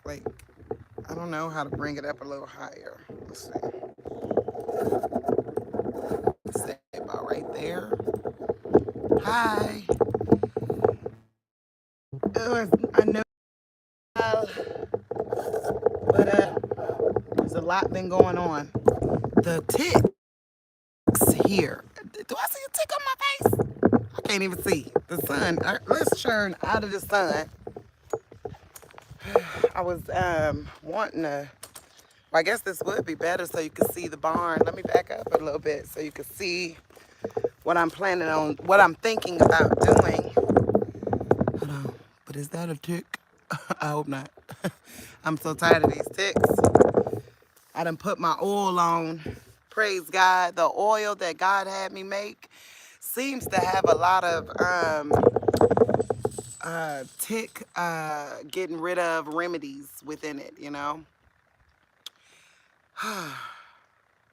Like, I don't know how to bring it up a little higher. Let's see. Stay about right there. Hi. Oh, I know, but there's a lot been going on. The ticks here. Do I see a tick on my face? I can't even see the sun. Let's turn out of the sun. I was wanting to. Well, I guess this would be better so you can see the barn. Let me back up a little bit so you can see what I'm planning on, what I'm thinking about doing. Hold on. But is that a tick? I hope not. I'm so tired of these ticks. I done put my oil on. Praise God. The oil that God had me make seems to have a lot of tick getting rid of remedies within it, you know?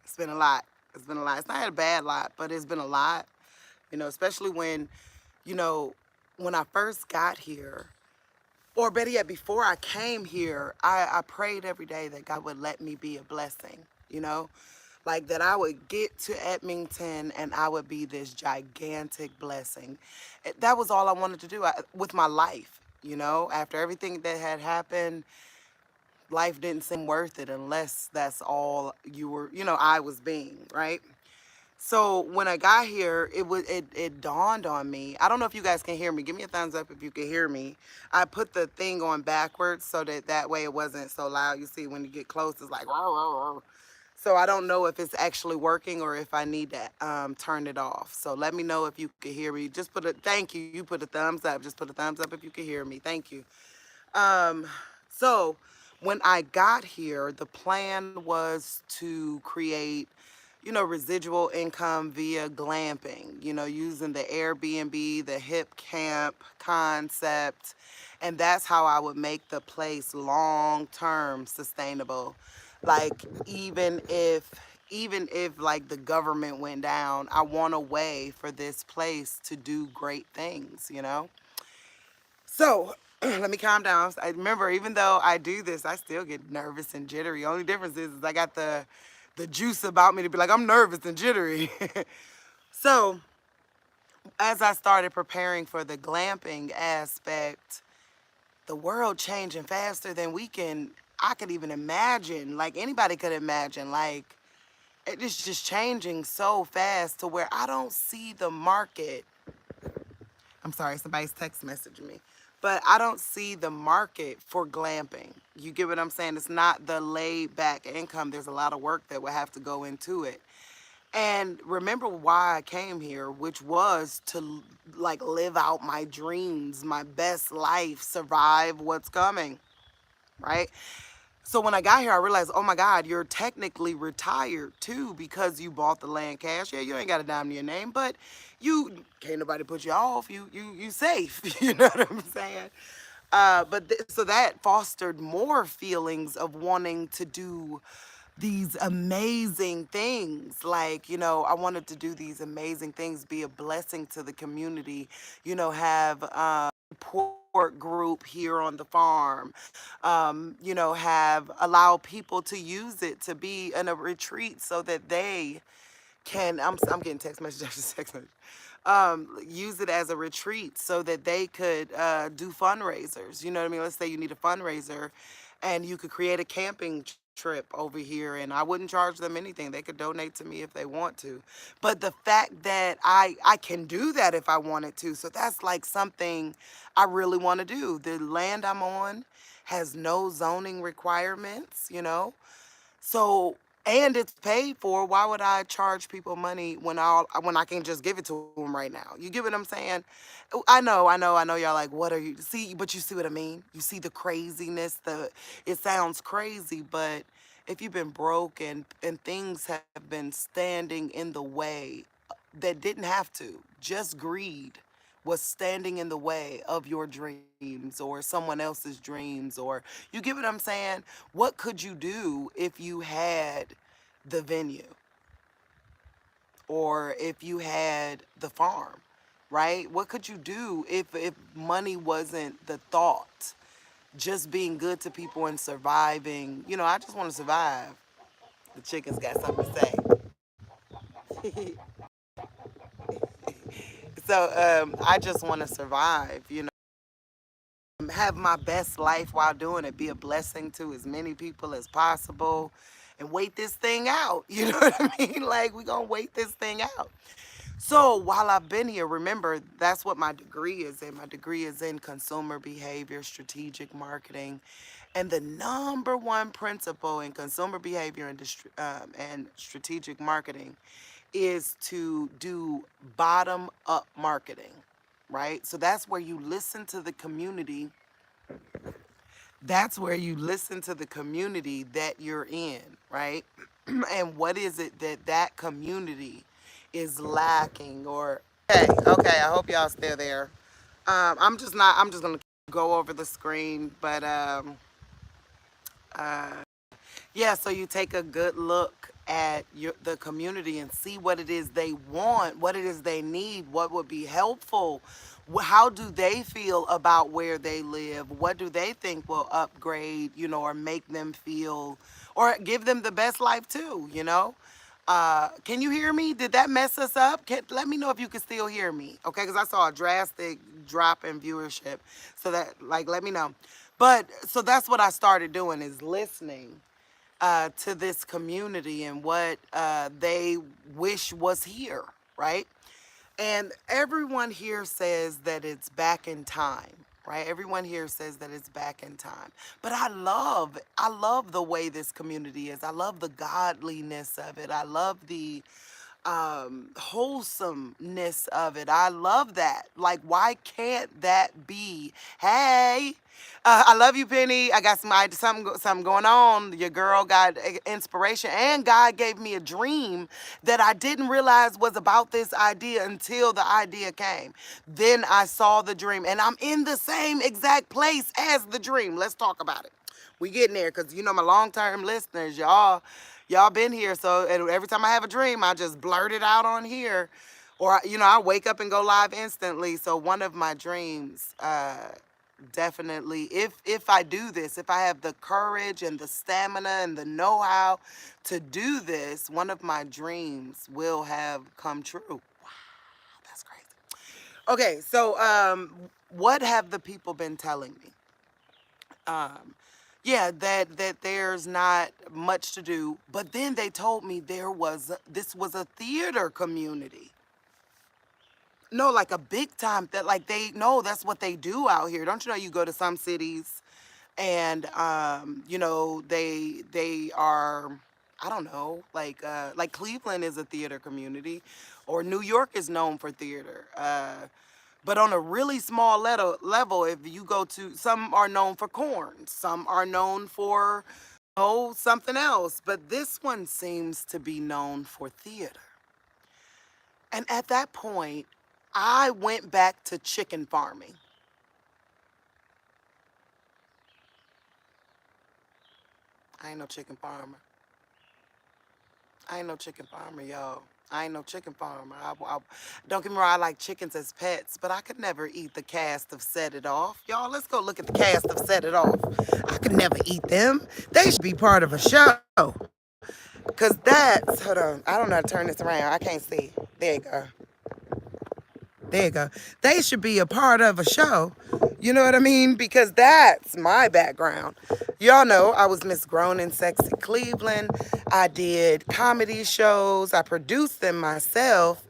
It's been a lot. It's been a lot. It's not a bad lot, but it's been a lot, you know, especially when, you know, when I first got here, or better yet, before I came here, I prayed every day that God would let me be a blessing, you know? Like that I would get to Edmonton and I would be this gigantic blessing. That was all I wanted to do with my life, you know? After everything that had happened, life didn't seem worth it unless that's all you were, you know, I was being, right? So when I got here, it dawned on me. I don't know if you guys can hear me. Give me a thumbs up if you can hear me. I put the thing on backwards so that way it wasn't so loud. You see, when you get close, it's like, "Row, row, row." So I don't know if it's actually working or if I need to turn it off. So let me know if you can hear me. Just put a thank you. You put a thumbs up. Just put a thumbs up if you can hear me. Thank you. Um, so when I got here, the plan was to create, you know, residual income via glamping, you know, using the Airbnb, the hip camp concept. And that's how I would make the place long term sustainable. Like even if like the government went down, I want a way for this place to do great things, you know? So let me calm down. I remember, even though I do this, I still get nervous and jittery. Only difference is I got the juice about me to be like, I'm nervous and jittery. So as I started preparing for the glamping aspect, the world changing faster than I could even imagine. Like anybody could imagine. Like it is just changing so fast to where I don't see the market. I'm sorry, somebody's text messaging me. But I don't see the market for glamping. You get what I'm saying? It's not the laid back income. There's a lot of work that would have to go into it. And remember why I came here, which was to like live out my dreams, my best life, survive what's coming, right? So when I got here, I realized, oh my God, you're technically retired too because you bought the land cash. Yeah, you ain't got a dime to your name, but you can't nobody put you off. You safe. You know what I'm saying? So that fostered more feelings of wanting to do these amazing things. Like, you know, I wanted to do these amazing things, be a blessing to the community, you know, have support group here on the farm, you know, have allow people to use it to be in a retreat so that they can, I'm getting text message after text message. Use it as a retreat so that they could do fundraisers. You know what I mean? Let's say you need a fundraiser and you could create a camping trip over here and I wouldn't charge them anything. They could donate to me if they want to. But the fact that I can do that if I wanted to. So that's like something I really want to do. The land I'm on has no zoning requirements, you know? So, and it's paid for. Why would I charge people money when I can just give it to them right now? You get what I'm saying? I know. Y'all like, what are you? See, but you see what I mean? You see the craziness. It sounds crazy, but if you've been broke and things have been standing in the way that didn't have to, just greed was standing in the way of your dreams or someone else's dreams, or you get what I'm saying? What could you do if you had the venue or if you had the farm, right? What could you do if money wasn't the thought? just being good to people and surviving. I just want to survive. The chickens got something to say. So I just want to survive, have my best life while doing it, be a blessing to as many people as possible, and wait this thing out. You know what I mean? Like, we're going to wait this thing out. So while I've been here, remember, that's what my degree is in. My degree is in consumer behavior, strategic marketing. And the number one principle in consumer behavior and strategic marketing is to do bottom up marketing, right? So that's where you listen to the community. That's where you listen to the community that you're in, right? And what is it that that community is lacking or okay, I hope y'all still there. I'm just not I'm just gonna go over the screen, but yeah, so you take a good look at the community and see what it is they want, what it is they need, what would be helpful. How do they feel about where they live? What do they think will upgrade, or make them feel, or give them the best life too? Can you hear me? Did that mess us up? Let me know if you can still hear me, okay? Because I saw a drastic drop in viewership. So let me know. But so that's what I started doing is listening to this community and what they wish was here, right? And everyone here says that it's back in time, right? Everyone here says that it's back in time. But I love the way this community is. I love the godliness of it. I love the wholesomeness of it. I love that. Like, why can't that be? Hey, I love you, Penny. I got something going on. Your girl got inspiration, and God gave me a dream that I didn't realize was about this idea until the idea came. Then I saw the dream, and I'm in the same exact place as the dream. Let's talk about it. We getting there because my long-term listeners, y'all been here. So every time I have a dream, I just blurt it out on here, or I wake up and go live instantly. So one of my dreams, definitely, if I do this, if I have the courage and the stamina and the know-how to do this, one of my dreams will have come true. Wow, that's crazy. Okay, so what have the people been telling me? Yeah, that there's not much to do. But then they told me this was a theater community. No, like a big time that like they know that's what they do out here. Don't you know you go to some cities and they are, I don't know, like Cleveland is a theater community, or New York is known for theater. But on a really small level, if you go to, some are known for corn, some are known for something else, but this one seems to be known for theater. And at that point, I went back to chicken farming. I ain't no chicken farmer. I ain't no chicken farmer, y'all. I ain't no chicken farmer. Don't get me wrong, I like chickens as pets, but I could never eat the cast of Set It Off. Y'all, let's go look at the cast of Set It Off. I could never eat them. They should be part of a show. Because hold on, I don't know how to turn this around. I can't see. There you go. There you go. They should be a part of a show. You know what I mean? Because that's my background. Y'all know I was Miss Grown and Sexy Cleveland. I did comedy shows. I produced them myself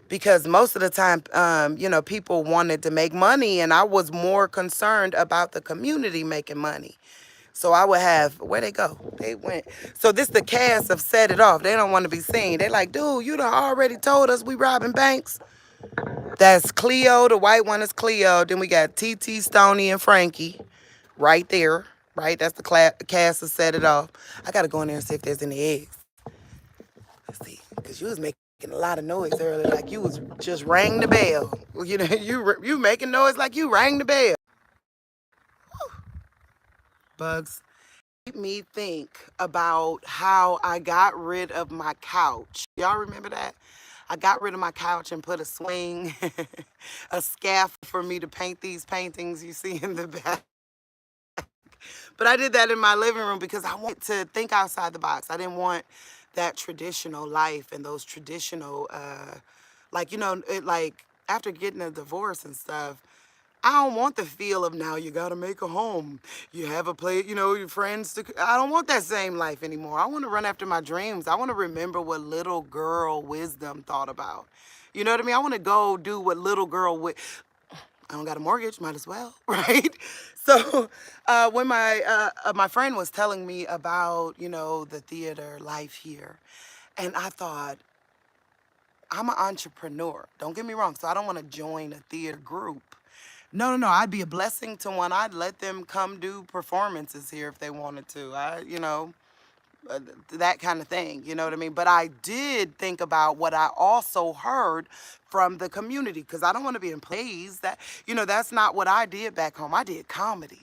because most of the time, people wanted to make money, and I was more concerned about the community making money. So I would have, where they go? They went. So this the cast of Set It Off. They don't want to be seen. They like, dude, you done already told us we robbing banks. That's Cleo. The white one is Cleo. Then we got TT, Stony, and Frankie right there. Right? That's the cast that Set It Off. I got to go in there and see if there's any eggs. Let's see. Because you was making a lot of noise earlier. Like you was just rang the bell. You making noise like you rang the bell. Bugs. Made me think about how I got rid of my couch. Y'all remember that? I got rid of my couch and put a swing, a scaffold for me to paint these paintings you see in the back. But I did that in my living room because I wanted to think outside the box. I didn't want that traditional life and those traditional, like, like after getting a divorce and stuff, I don't want the feel of now you gotta make a home. You have a place, your friends. I don't want that same life anymore. I want to run after my dreams. I want to remember what little girl wisdom thought about. You know what I mean? I want to go do what little girl I don't got a mortgage, might as well, right? So when my friend was telling me about the theater life here, and I thought, I'm an entrepreneur. Don't get me wrong. So I don't want to join a theater group. No, no, no. I'd be a blessing to one. I'd let them come do performances here if they wanted to. That kind of thing. You know what I mean? But I did think about what I also heard from the community because I don't want to be in plays that's not what I did back home. I did comedy.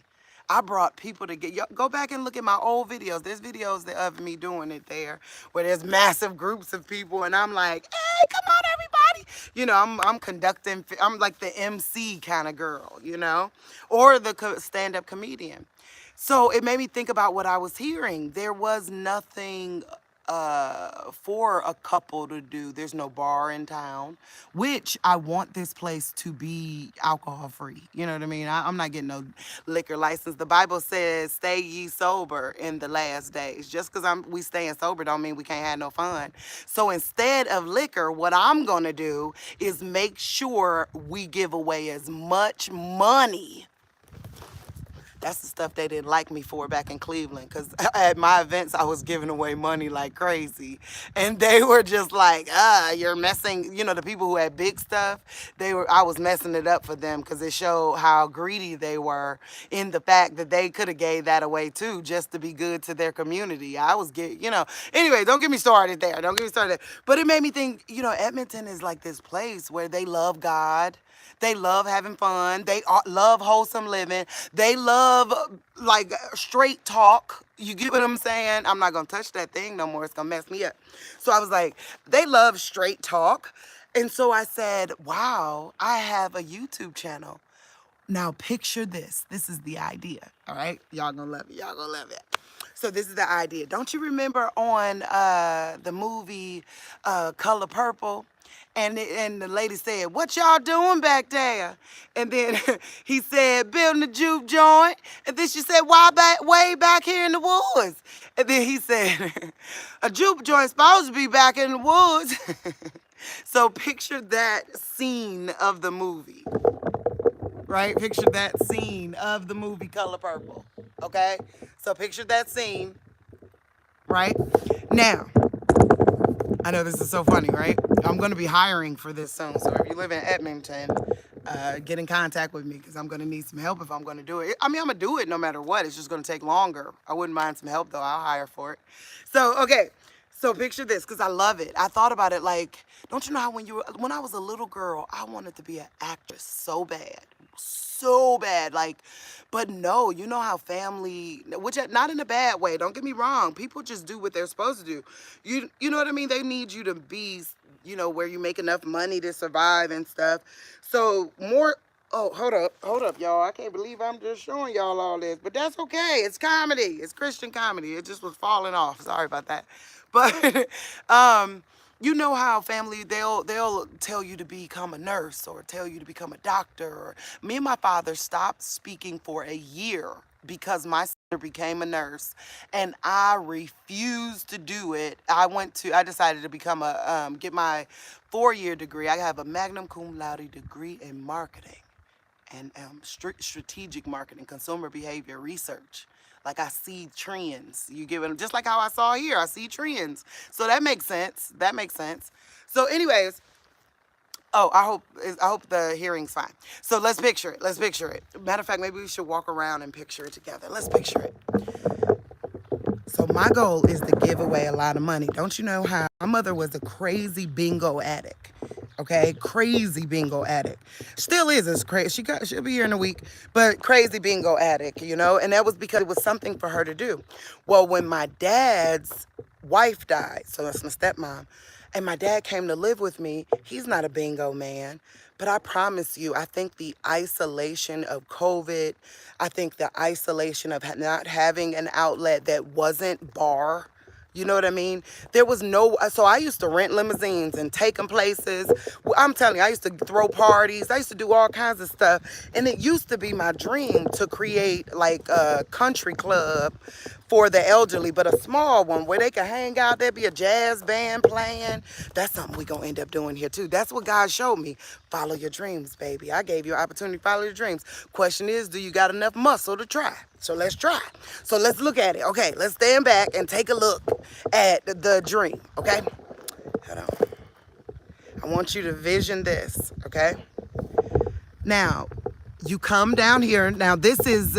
I brought people to go back and look at my old videos. There's videos of me doing it there where there's massive groups of people and I'm like, hey, come on everybody. I'm conducting, I'm like the MC kind of girl, or the stand-up comedian. So it made me think about what I was hearing. There was nothing for a couple to do. There's no bar in town, which I want this place to be alcohol free. You know what I mean? I'm not getting no liquor license. The Bible says, "Stay ye sober in the last days." Just because we staying sober don't mean we can't have no fun. So instead of liquor, what I'm gonna do is make sure we give away as much money. That's the stuff they didn't like me for back in Cleveland because at my events, I was giving away money like crazy. And they were just like, you're messing, the people who had big stuff, I was messing it up for them because it showed how greedy they were in the fact that they could have gave that away too just to be good to their community. I was anyway, don't get me started there. Don't get me started there. But it made me think, Edmonton is like this place where they love God. They love having fun. They love wholesome living. They love like straight talk. You get what I'm saying? I'm not going to touch that thing no more. It's going to mess me up. So I was like, they love straight talk. And so I said, wow, I have a YouTube channel. Now picture this. This is the idea. All right? Y'all going to love it. Y'all going to love it. So this is the idea. Don't you remember on the movie Color Purple? And the lady said, "What y'all doing back there?" And then he said, "Building a juke joint." And then she said, "Why way back here in the woods?" And then he said, "A juke joint's supposed to be back in the woods." So picture that scene of the movie, right? Picture that scene of the movie Color Purple, okay? So picture that scene, right? Now, I know this is so funny, right? I'm going to be hiring for this soon. So if you live in Edmonton, get in contact with me because I'm going to need some help if I'm going to do it. I mean, I'm going to do it no matter what. It's just going to take longer. I wouldn't mind some help, though. I'll hire for it. So, okay. So picture this because I love it. I thought about it like, don't you know how when I was a little girl, I wanted to be an actress so bad. So bad. Like, but no, you know how family, which not in a bad way, don't get me wrong. People just do what they're supposed to do. You know what I mean? They need you to be, where you make enough money to survive and stuff. So oh, hold up, y'all. I can't believe I'm just showing y'all all this, but that's okay. It's comedy. It's Christian comedy. It just was falling off. Sorry about that. But, you know how family, they'll tell you to become a nurse or tell you to become a doctor. Or me and my father stopped speaking for a year because my sister became a nurse and I refused to do it. I decided to become get my 4-year degree. I have a magna cum laude degree in marketing and strategic marketing, consumer behavior research. Like I see trends. You give it just like how I saw here. I see trends. So that makes sense. That makes sense. So, anyways, oh, I hope the hearing's fine. So let's picture it. Let's picture it. Matter of fact, maybe we should walk around and picture it together. Let's picture it. So my goal is to give away a lot of money. Don't you know how my mother was a crazy bingo addict? Okay, crazy bingo addict. Still is as crazy. She'll be here in a week, but crazy bingo addict, and that was because it was something for her to do. Well, when my dad's wife died, so that's my stepmom, And my dad came to live with me. He's not a bingo man. But I promise you, I think the isolation of COVID, I think the isolation of not having an outlet that wasn't bar, you know what I mean? There was no, so I used to rent limousines and take them places. I'm telling you, I used to throw parties. I used to do all kinds of stuff. And it used to be my dream to create like a country club for the elderly, but a small one where they can hang out. There'd be a jazz band playing. That's something we gonna end up doing here too. That's what God showed me. Follow your dreams, baby. I gave you an opportunity to follow your dreams. Question is, do you got enough muscle to try? So let's try. So let's look at it. Okay, let's stand back and take a look at the dream, okay? Hold on. I want you to vision this, okay? Now, you come down here. Now, this is,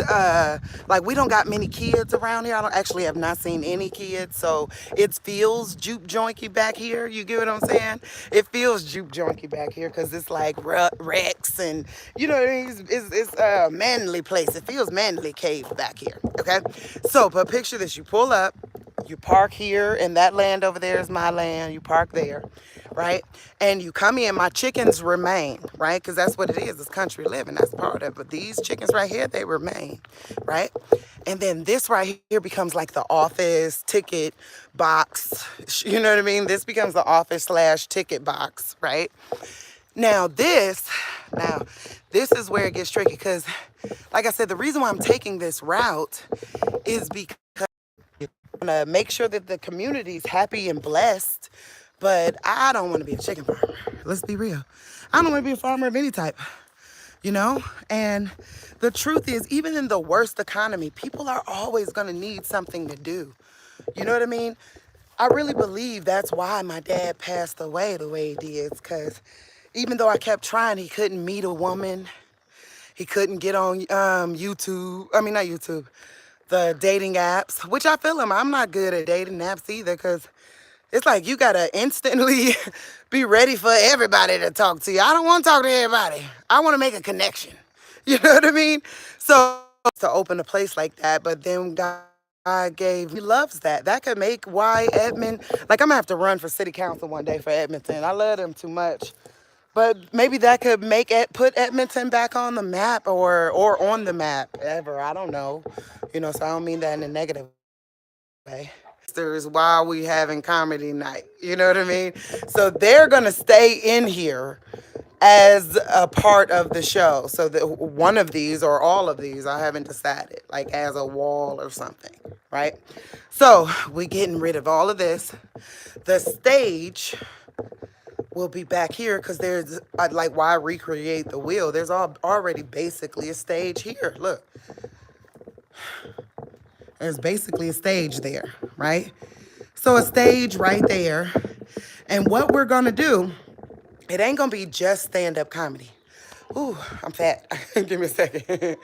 like, we don't got many kids around here. I don't actually have not seen any kids, so it feels juke joinky back here. You get what I'm saying? It feels juke joinky back here because it's like Rex and, you know what I mean? It's a manly place. It feels manly cave back here, okay? So, but picture this. You pull up. You park here, and that land over there is my land. You park there, right? And you come in, my chickens remain, right? Because that's what it is. It's country living. That's part of it. But these chickens right here, they remain, right? And then this right here becomes like the office ticket box. You know what I mean? This becomes the office / ticket box, right? Now, this is where it gets tricky because, like I said, the reason why I'm taking this route is because to make sure that the community's happy and blessed, but I don't want to be a chicken farmer. Let's be real. I don't want to be a farmer of any type, you know? And the truth is, even in the worst economy, people are always going to need something to do. You know what I mean? I really believe that's why my dad passed away the way he did, because even though I kept trying, he couldn't meet a woman. He couldn't get on YouTube. I mean, not YouTube. The dating apps, which I feel him. I'm not good at dating apps either because it's like you got to instantly be ready for everybody to talk to you. I don't want to talk to everybody. I want to make a connection. You know what I mean? So to open a place like that, but then God gave, he loves that. That could make why Edmond, like I'm going to have to run for city council one day for Edmonton. I love them too much. But maybe that could make it put Edmonton back on the map or on the map ever. I don't know. You know, so I don't mean that in a negative way. There's while we having comedy night. You know what I mean? So they're gonna stay in here as a part of the show. So that one of these or all of these, I haven't decided, like as a wall or something, right? So we're getting rid of all of this. The stage will be back here because there's like why recreate the wheel? There's already basically a stage here. Look, there's basically a stage there, right? So a stage right there. And what we're gonna do, it ain't gonna be just stand-up comedy. Ooh, I'm fat. Give me a second.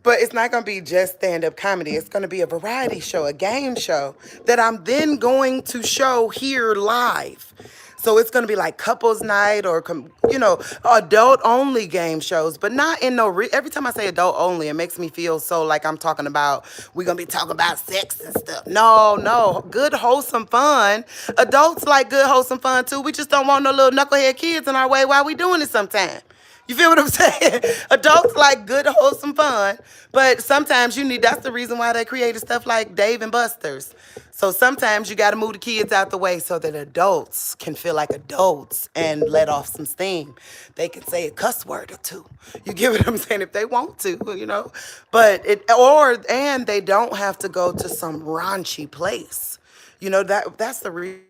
But it's not going to be just stand-up comedy. It's going to be a variety show, a game show that I'm then going to show here live. So it's going to be like couples night or, you know, adult-only game shows, but not in no, every time I say adult-only, it makes me feel so like I'm talking about, we're going to be talking about sex and stuff. No, good, wholesome fun. Adults like good, wholesome fun, too. We just don't want no little knucklehead kids in our way while we doing it sometime. You feel what I'm saying? Adults like good, wholesome fun, but sometimes you need, that's the reason why they created stuff like Dave and Buster's. So sometimes you got to move the kids out the way so that adults can feel like adults and let off some steam. They can say a cuss word or two. You get what I'm saying? If they want to, you know, but and they don't have to go to some raunchy place. You know, that's the reason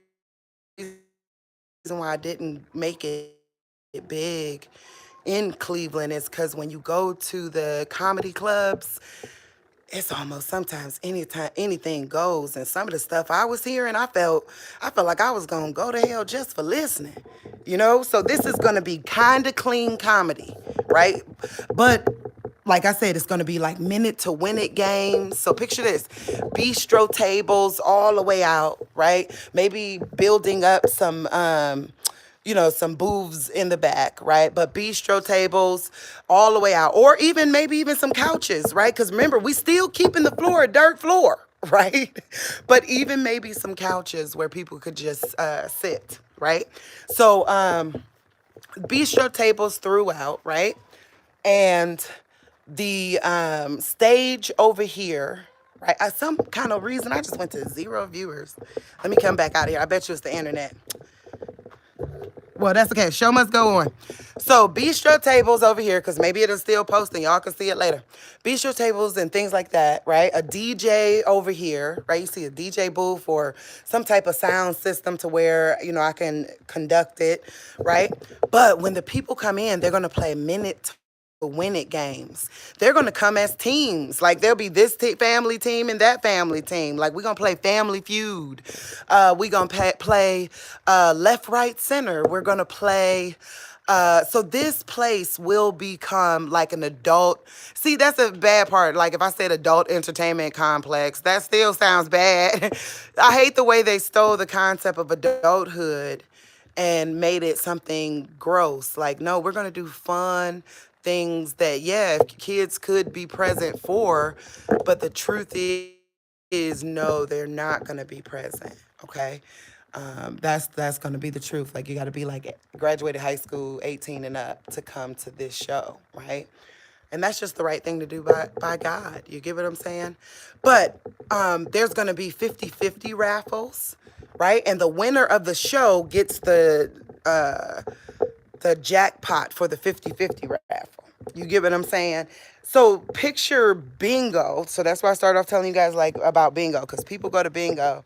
why I didn't make it big in Cleveland is because when you go to the comedy clubs, it's almost sometimes anything goes. And some of the stuff I was hearing, I felt like I was gonna go to hell just for listening. You know? So this is gonna be kind of clean comedy, right? But like I said, it's gonna be like minute to win it games. So picture this, bistro tables all the way out, right? Maybe building up some you know, some booths in the back, right? But bistro tables all the way out. Or even maybe even some couches, right? Because remember, we still keeping the floor a dirt floor, right? But even maybe some couches where people could just sit, right? So bistro tables throughout, right? And the stage over here, right? Some kind of reason I just went to 0 viewers. Let me come back out of here. I bet you it's the internet. Well, that's okay. Show must go on. So bistro tables over here, because maybe it'll still post and y'all can see it later. Bistro tables and things like that, right? A DJ over here, right? You see a DJ booth or some type of sound system to where, you know, I can conduct it, right? But when the people come in, they're going to play minute win it games. They're going to come as teams. Like there'll be this family team and that family team. Like we're going to play Family Feud. We're going to play left, right, center. We're going to play. So this place will become like an adult. See, that's a bad part. Like if I said adult entertainment complex, that still sounds bad. I hate the way they stole the concept of adulthood and made it something gross. Like, no, we're going to do fun things that, yeah, kids could be present for, but the truth is no, they're not going to be present, okay? That's going to be the truth. Like, you got to be like graduated high school, 18 and up to come to this show, right? And that's just the right thing to do by God. You get what I'm saying? But there's going to be 50-50 raffles, right? And the winner of the show gets the jackpot for the 50-50 raffle. You get what I'm saying? So picture bingo. So that's why I started off telling you guys like about bingo, because people go to bingo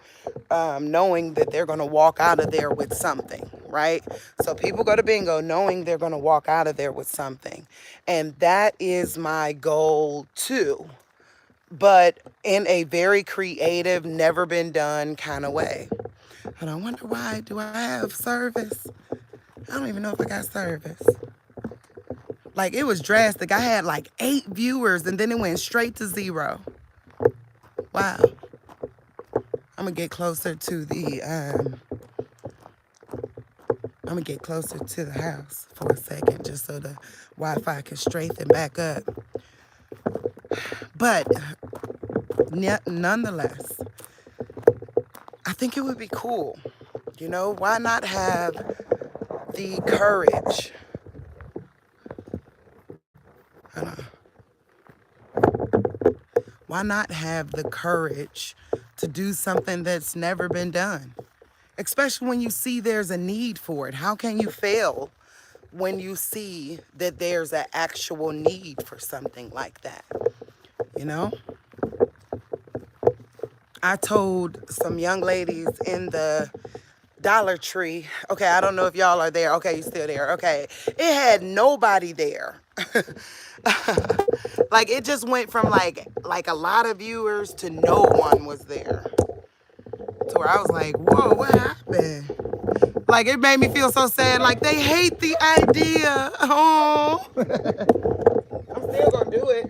knowing that they're going to walk out of there with something, right? So people go to bingo knowing they're going to walk out of there with something. And that is my goal too, but in a very creative, never been done kind of way. And I wonder why. Do I have service? I don't even know if I got service. Like, it was drastic. I had like 8 viewers and then it went straight to 0. Wow. I'm gonna get closer to the house for a second just so the Wi-Fi can straighten back up. But nonetheless, I think it would be cool. You know, why not have the courage? Why not have the courage to do something that's never been done? Especially when you see there's a need for it. How can you fail when you see that there's an actual need for something like that? You know? I told some young ladies in the Dollar Tree, okay, I don't know if y'all are there. Okay, you still there. Okay. It had nobody there. Like it just went from like a lot of viewers to no one was there. To where I was like, whoa, what happened? Like it made me feel so sad. Like they hate the idea. Oh. I'm still gonna do it.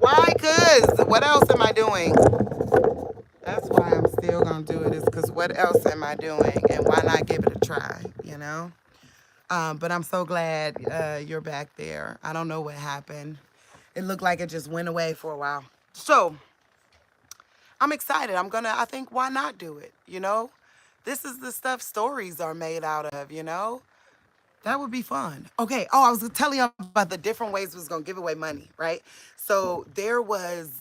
Why? Cause what else am I doing? That's why I'm still gonna do it, is because what else am I doing? And why not give it a try, you know? But I'm so glad you're back there. I don't know what happened. It looked like it just went away for a while. So I'm excited. I think, why not do it, you know? This is the stuff stories are made out of, you know? That would be fun. Okay. Oh, I was telling you about the different ways we was going to give away money, right? So there was,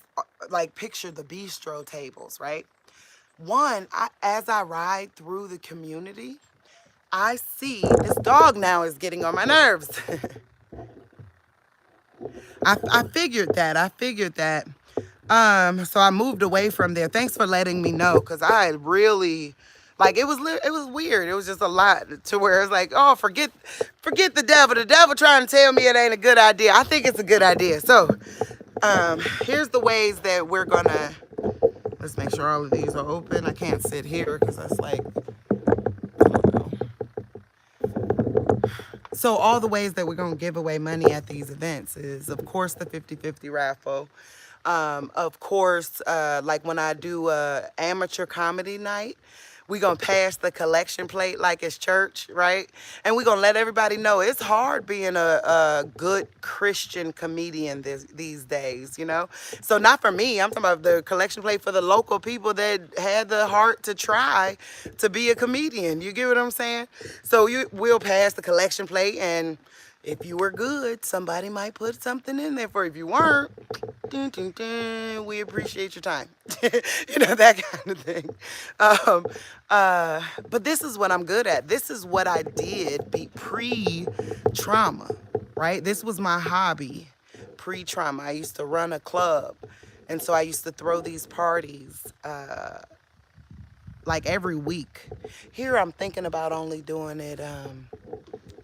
like, picture the bistro tables, right? One, as I ride through the community, I see this dog now is getting on my nerves. I figured that. So I moved away from there. Thanks for letting me know, because I really, like, it was weird. It was just a lot to where it's like, oh, forget the devil. The devil trying to tell me it ain't a good idea. I think it's a good idea. So here's the ways that we're gonna, let's make sure all of these are open. I can't sit here because that's like, I don't know. So all the ways that we're going to give away money at these events is, of course, the 50-50 raffle. Of course, like when I do a amateur comedy night, We gonna pass the collection plate like it's church, right? And we gonna let everybody know it's hard being a good Christian comedian these days, you know? So not for me, I'm talking about the collection plate for the local people that had the heart to try to be a comedian. You get what I'm saying? So we'll pass the collection plate, and if you were good, somebody might put something in there for you. If you weren't, dun, dun, dun, we appreciate your time. You know, that kind of thing. Um, but this is what I'm good at. This is what I did pre-trauma, right? This was my hobby pre-trauma. I used to run a club. And so I used to throw these parties like every week. Here I'm thinking about only doing it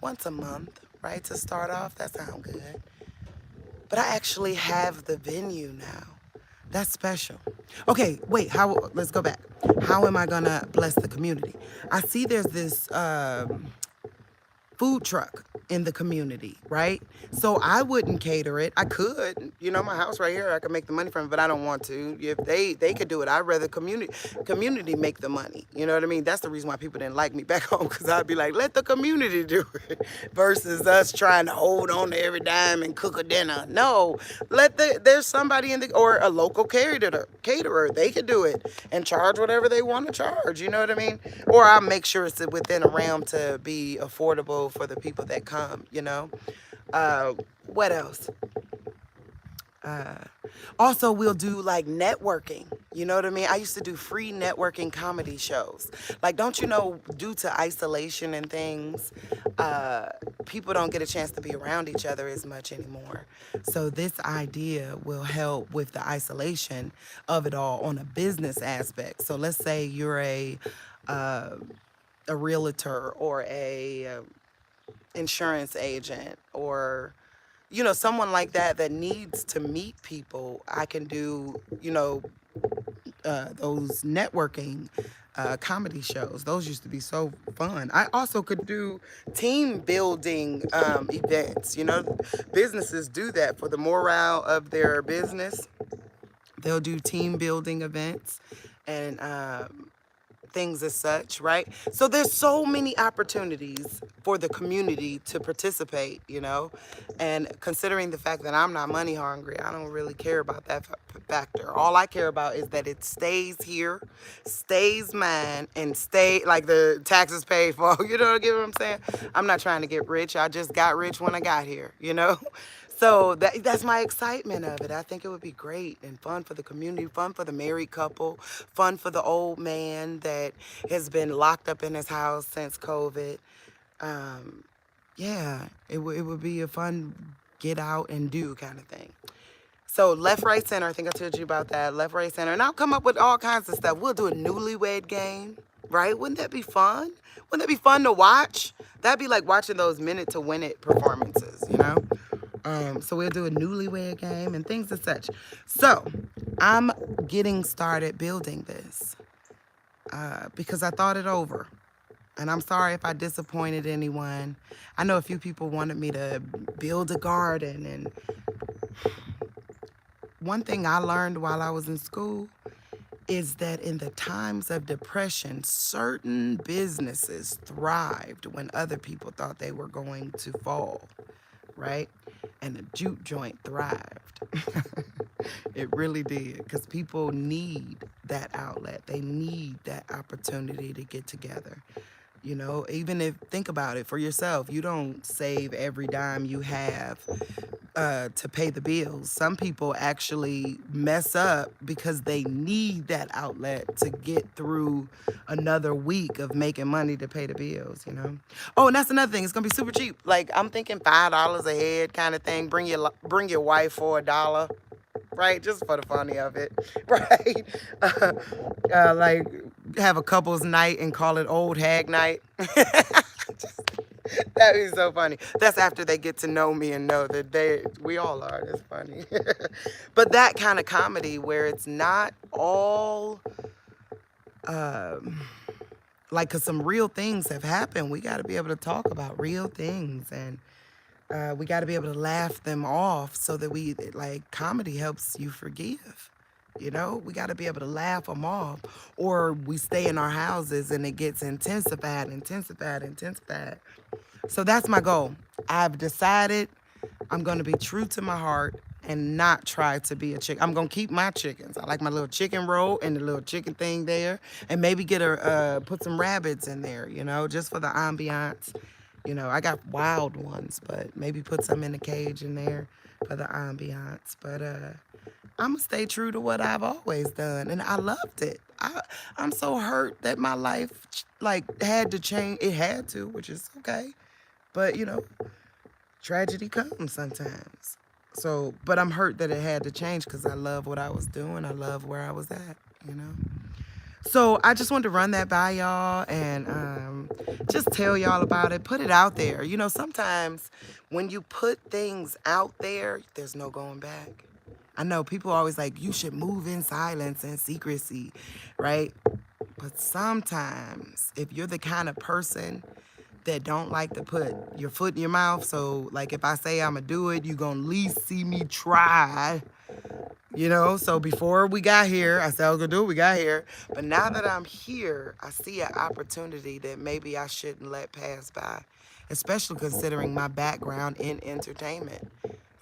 once a month, right? To start off, that sounds good. But I actually have the venue now. That's special. Okay, wait, let's go back. How am I gonna bless the community? I see there's this food truck in the community, right? So I wouldn't cater it. I could, you know, my house right here, I could make the money from it, but I don't want to. If they could do it, I'd rather community make the money. You know what I mean? That's the reason why people didn't like me back home, because I'd be like, let the community do it versus us trying to hold on to every dime and cook a dinner. No, there's somebody or a local caterer. They could do it and charge whatever they want to charge. You know what I mean? Or I'll make sure it's within a realm to be affordable for the people that come, you know? What else? Also, we'll do like networking. You know what I mean? I used to do free networking comedy shows. Like, don't you know, due to isolation and things, people don't get a chance to be around each other as much anymore. So this idea will help with the isolation of it all on a business aspect. So let's say you're a realtor or a insurance agent, or you know, someone like that needs to meet people. I can do, you know, those networking comedy shows. Those used to be so fun. I also could do team building events. You know, businesses do that for the morale of their business. They'll do team building events and things as such, right? So there's so many opportunities for the community to participate, you know? And considering the fact that I'm not money hungry, I don't really care about that factor. All I care about is that it stays here, stays mine, and stay, like, the taxes paid for. You know what I'm saying? I'm not trying to get rich. I just got rich when I got here, you know? So that's my excitement of it. I think it would be great and fun for the community, fun for the married couple, fun for the old man that has been locked up in his house since COVID. Yeah, it would be a fun get out and do kind of thing. So left, right, center, I think I told you about that. Left, right, center. And I'll come up with all kinds of stuff. We'll do a newlywed game, right? Wouldn't that be fun? Wouldn't that be fun to watch? That'd be like watching those minute to win it performances, you know? So we'll do a newlywed game and things as such. So I'm getting started building this because I thought it over. And I'm sorry if I disappointed anyone. I know a few people wanted me to build a garden. And one thing I learned while I was in school is that in the times of depression, certain businesses thrived when other people thought they were going to fall, right? And the juke joint thrived. It really did, because people need that outlet. They need that opportunity to get together. You know, even if, think about it for yourself, you don't save every dime you have to pay the bills. Some people actually mess up because they need that outlet to get through another week of making money to pay the bills, you know? Oh, and that's another thing. It's going to be super cheap. Like, I'm thinking $5 a head kind of thing. Bring your wife for $1, right? Just for the funny of it, right? Like, have a couple's night and call it old hag night. That'd be so funny. That's after they get to know me and know that we all are. That's funny. But that kind of comedy where it's not all, like, because some real things have happened. We got to be able to talk about real things, and we got to be able to laugh them off so that like, comedy helps you forgive. You know, we got to be able to laugh them off, or we stay in our houses and it gets intensified, intensified, intensified. So that's my goal. I've decided I'm going to be true to my heart and not try to be a chicken. I'm going to keep my chickens. I like my little chicken roll and the little chicken thing there, and maybe get put some rabbits in there, you know, just for the ambiance. You know, I got wild ones, but maybe put some in the cage in there for the ambiance. But I'm gonna stay true to what I've always done, and I loved it. I'm so hurt that my life like had to change. It had to, which is okay. But you know, tragedy comes sometimes. So, but I'm hurt that it had to change because I love what I was doing. I love where I was at. You know. So I just wanted to run that by y'all and just tell y'all about it. Put it out there. You know, sometimes when you put things out there, there's no going back. I know people always like, you should move in silence and secrecy, right? But sometimes if you're the kind of person that don't like to put your foot in your mouth, so like if I say I'm gonna do it, you gonna at least see me try. You know, so before we got here, I said I was gonna do it, we got here. But now that I'm here, I see an opportunity that maybe I shouldn't let pass by, especially considering my background in entertainment.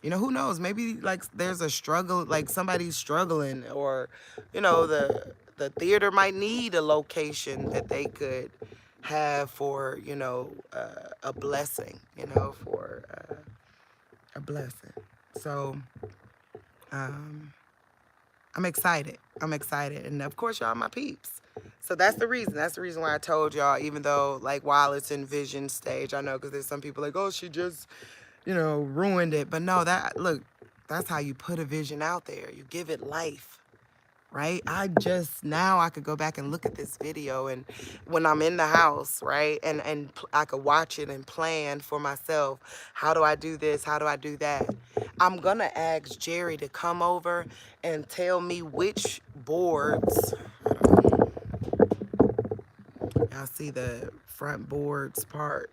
You know, who knows? Maybe like there's a struggle, like somebody's struggling, or, you know, the theater might need a location that they could have for, you know, a blessing, you know, for a blessing. So, um, I'm excited. I'm excited. And of course, y'all my peeps. So that's the reason. That's the reason why I told y'all, even though, like, while it's in vision stage, I know because there's some people like, oh, she just, you know, ruined it. But no, look, that's how you put a vision out there. You give it life, right? Now I could go back and look at this video, and when I'm in the house, right? And I could watch it and plan for myself. How do I do this? How do I do that? I'm gonna ask Jerry to come over and tell me which boards. Y'all see the front boards part.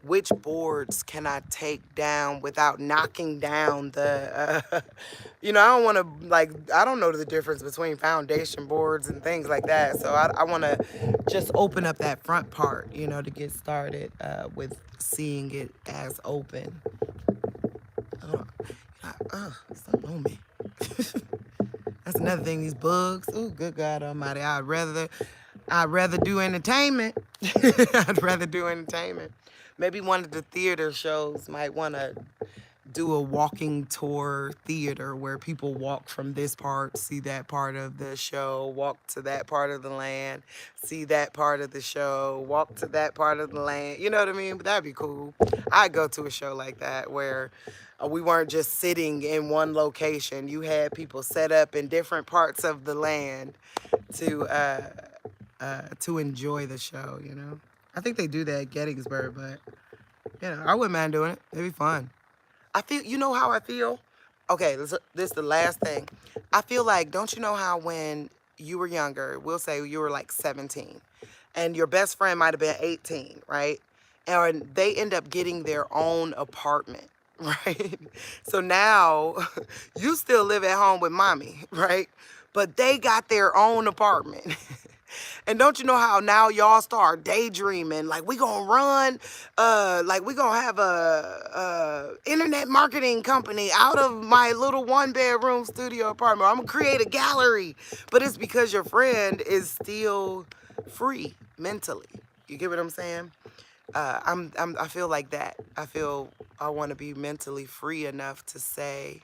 Which boards can I take down without knocking down you know, I don't want to, like, I don't know the difference between foundation boards and things like that. So I want to just open up that front part, you know, to get started with seeing it as open. Something on me. That's another thing, these bugs. Oh, good God Almighty. I'd rather do entertainment. I'd rather do entertainment. Maybe one of the theater shows might want to do a walking tour theater where people walk from this part, see that part of the show, walk to that part of the land, see that part of the show, walk to that part of the land. You know what I mean? But that'd be cool. I'd go to a show like that where we weren't just sitting in one location. You had people set up in different parts of the land to enjoy the show, you know? I think they do that at Gettysburg, but, you know, I wouldn't mind doing it. It'd be fun. I feel, you know how I feel? Okay, this is the last thing. I feel like, don't you know how when you were younger, we'll say you were like 17, and your best friend might have been 18, right? And they end up getting their own apartment, right? So now you still live at home with mommy, right? But they got their own apartment. And don't you know how now y'all start daydreaming, like we gonna run, like we gonna have a internet marketing company out of my little 1-bedroom studio apartment. I'm gonna create a gallery, but it's because your friend is still free mentally. You get what I'm saying? I feel like that. I want to be mentally free enough to say,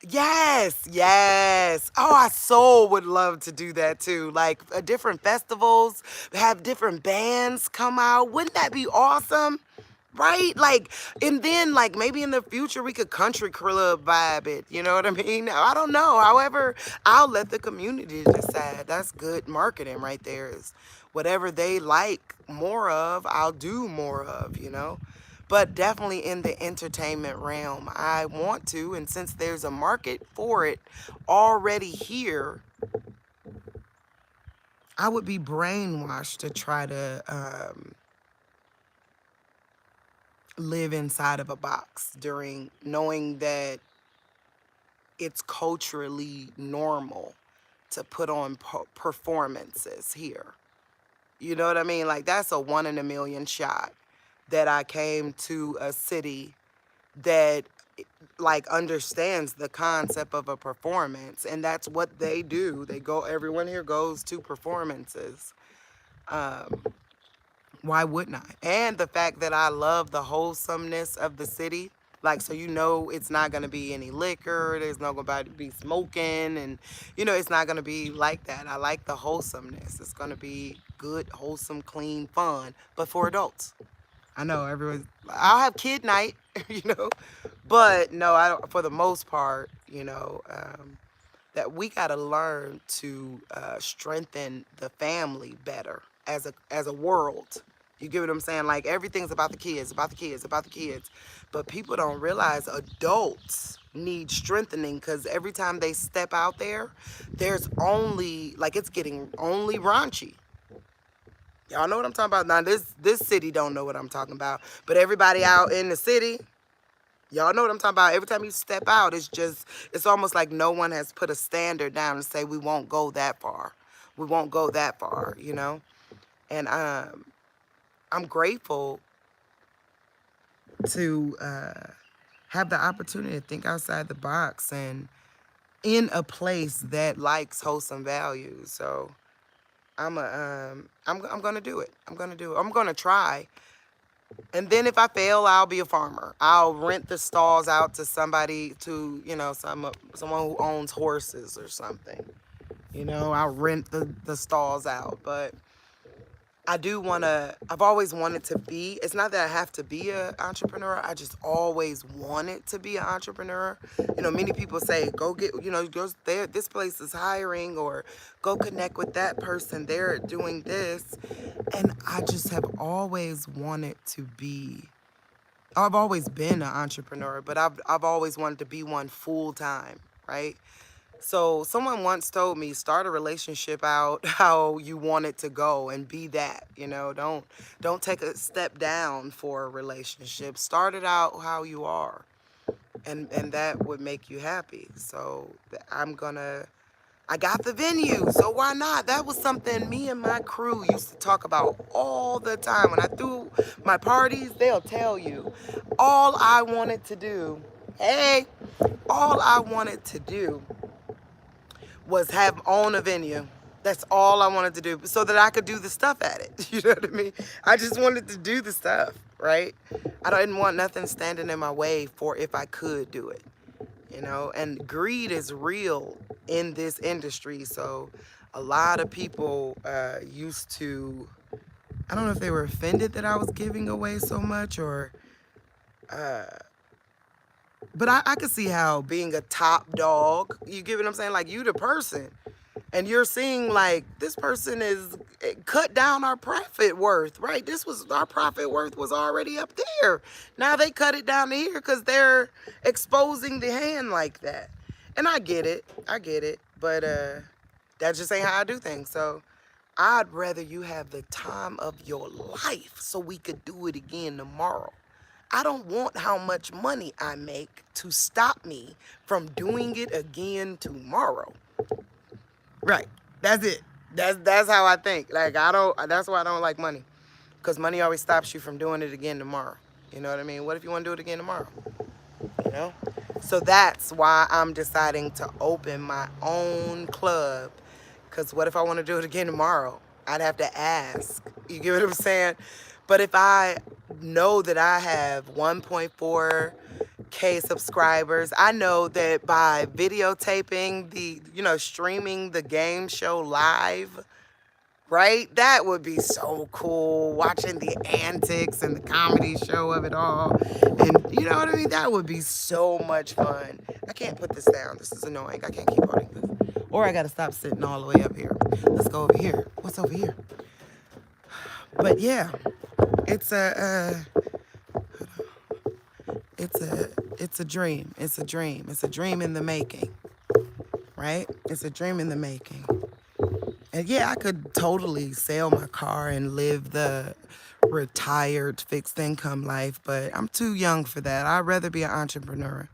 yes, yes. Oh, I so would love to do that too. Like different festivals, have different bands come out. Wouldn't that be awesome? Right? Like, and then like maybe in the future we could country club vibe it. You know what I mean? I don't know. However, I'll let the community decide. That's good marketing right there. Is whatever they like more of, I'll do more of, you know? But definitely in the entertainment realm, I want to. And since there's a market for it already here, I would be brainwashed to try to live inside of a box during knowing that it's culturally normal to put on performances here. You know what I mean? Like, that's a 1 in a million shot that I came to a city that like understands the concept of a performance, and that's what they do. They go, everyone here goes to performances. Why wouldn't I? And the fact that I love the wholesomeness of the city. Like, so it's not going to be any liquor. There's not going to be smoking. And, it's not going to be like that. I like the wholesomeness. It's going to be good, wholesome, clean fun, but for adults. I know I'll have kid night, but no, I don't, for the most part, that we got to learn to strengthen the family better as a world. You get what I'm saying? Like, everything's about the kids, about the kids, about the kids. But people don't realize adults need strengthening, because every time they step out there, there's only, like, it's getting only raunchy. Y'all know what I'm talking about? Now, this city don't know what I'm talking about. But everybody out in the city, y'all know what I'm talking about. Every time you step out, it's almost like no one has put a standard down and say, we won't go that far. We won't go that far, And I'm grateful to have the opportunity to think outside the box and in a place that likes wholesome values. So I'm gonna do it. I'm gonna try. And then if I fail, I'll be a farmer. I'll rent the stalls out to somebody, to, someone who owns horses or something. I'll rent the stalls out. But I've always wanted to be, it's not that I have to be an entrepreneur. I just always wanted to be an entrepreneur. Many people say, go get, go there, this place is hiring, or go connect with that person, they're doing this. And I just have always wanted to be, I've always been an entrepreneur, but I've always wanted to be one full time, right? So someone once told me, start a relationship out how you want it to go and be that, don't take a step down for a relationship. Start it out how you are. And that would make you happy. So I got the venue, so why not? That was something me and my crew used to talk about all the time. When I threw my parties, they'll tell you, all I wanted to do was own a venue. That's all I wanted to do, so that I could do the stuff at it. You know what I mean? I just wanted to do the stuff, right? I didn't want nothing standing in my way for if I could do it. And greed is real in this industry. So a lot of people used to, I don't know if they were offended that I was giving away so much, or but I could see how being a top dog, you get what I'm saying? Like, you the person, and you're seeing like, this person is cut down our profit worth, right? Our profit worth was already up there. Now they cut it down to here because they're exposing the hand like that. And I get it, but that just ain't how I do things. So I'd rather you have the time of your life so we could do it again tomorrow. I don't want how much money I make to stop me from doing it again tomorrow. Right. That's it. That's how I think. Like, that's why I don't like money. Because money always stops you from doing it again tomorrow. You know what I mean? What if you want to do it again tomorrow? So that's why I'm deciding to open my own club. Because what if I want to do it again tomorrow? I'd have to ask. You get what I'm saying? But if I know that I have 1.4K subscribers, I know that by videotaping streaming the game show live, right? That would be so cool, watching the antics and the comedy show of it all. And you know what I mean? That would be so much fun. I can't put this down. This is annoying. I can't keep holding this. Or I got to stop sitting all the way up here. Let's go over here. What's over here? But yeah, it's a dream. It's a dream. It's a dream in the making, right? It's a dream in the making. And yeah, I could totally sell my car and live the retired fixed income life, but I'm too young for that. I'd rather be an entrepreneur.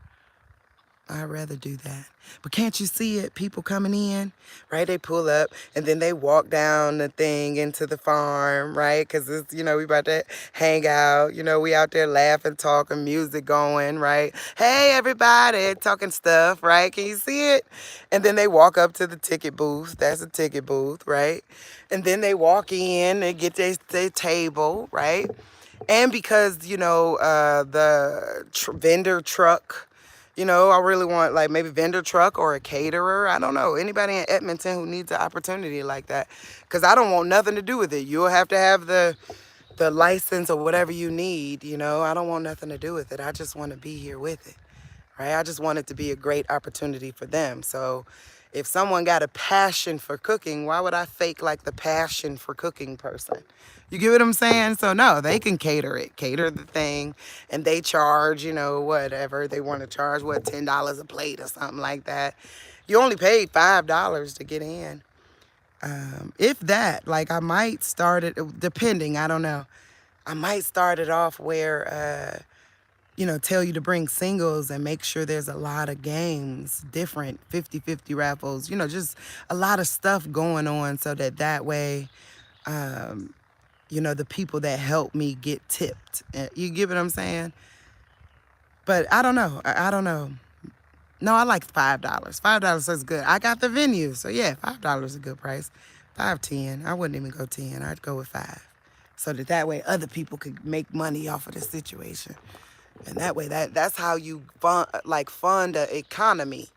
I'd rather do that. But can't you see it? People coming in, right? They pull up and then they walk down the thing into the farm, right? Because it's, we about to hang out. We out there laughing, talking, music going, right? Hey, everybody, talking stuff, right? Can you see it? And then they walk up to the ticket booth. That's a ticket booth, right? And then they walk in and get their table, right? And because, the vendor truck, I really want like maybe vendor truck or a caterer. I don't know. Anybody in Edmonton who needs an opportunity like that. Because I don't want nothing to do with it. You'll have to have the license or whatever you need, I don't want nothing to do with it. I just want to be here with it, right? I just want it to be a great opportunity for them. So if someone got a passion for cooking, why would I fake like the passion for cooking person? You get what I'm saying? So no, they can cater the thing, and they charge, whatever they want to charge, $10 a plate or something like that. You only paid $5 to get in. If that, like I might start it, depending, I don't know. I might start it off where, tell you to bring singles and make sure there's a lot of games, different 50-50 raffles, just a lot of stuff going on so that way, the people that help me get tipped. You get what I'm saying? But I don't know. I don't know. No, I like $5. $5 is good. I got the venue. So yeah, $5 is a good price. 5, 10. I wouldn't even go 10. I'd go with 5. So that way other people could make money off of the situation. And that way that's how you fund an economy,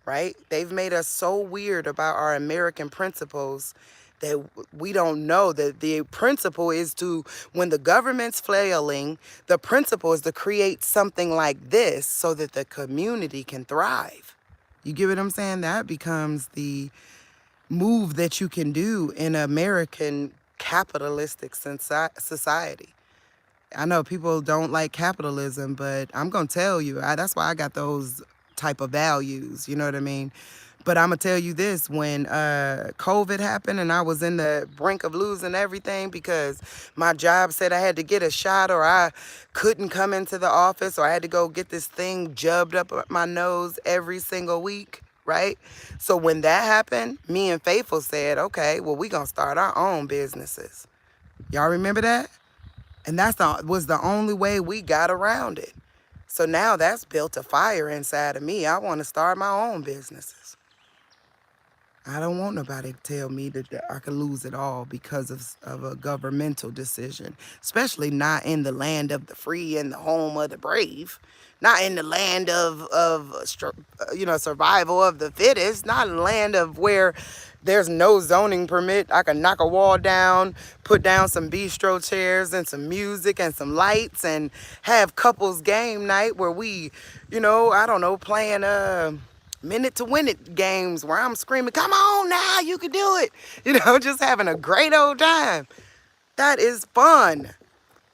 right? They've made us so weird about our American principles that we don't know that the principle is to, when the government's flailing, the principle is to create something like this so that the community can thrive. You get what I'm saying? That becomes the move that you can do in American capitalistic society. I know people don't like capitalism, but I'm going to tell you, that's why I got those type of values, you know what I mean? But I'm going to tell you this, when COVID happened and I was in the brink of losing everything because my job said I had to get a shot or I couldn't come into the office or I had to go get this thing jubbed up my nose every single week, right? So when that happened, me and Faithful said, okay, well, we going to start our own businesses. Y'all remember that? And was the only way we got around it. So now that's built a fire inside of me. I want to start my own businesses. I don't want nobody to tell me that I could lose it all because of a governmental decision, especially not in the land of the free and the home of the brave, not in the land of survival of the fittest, not in the land of where there's no zoning permit. I can knock a wall down, put down some bistro chairs and some music and some lights and have couples game night where we, I don't know, playing minute to win it games where I'm screaming, come on now, you can do it. Just having a great old time. That is fun.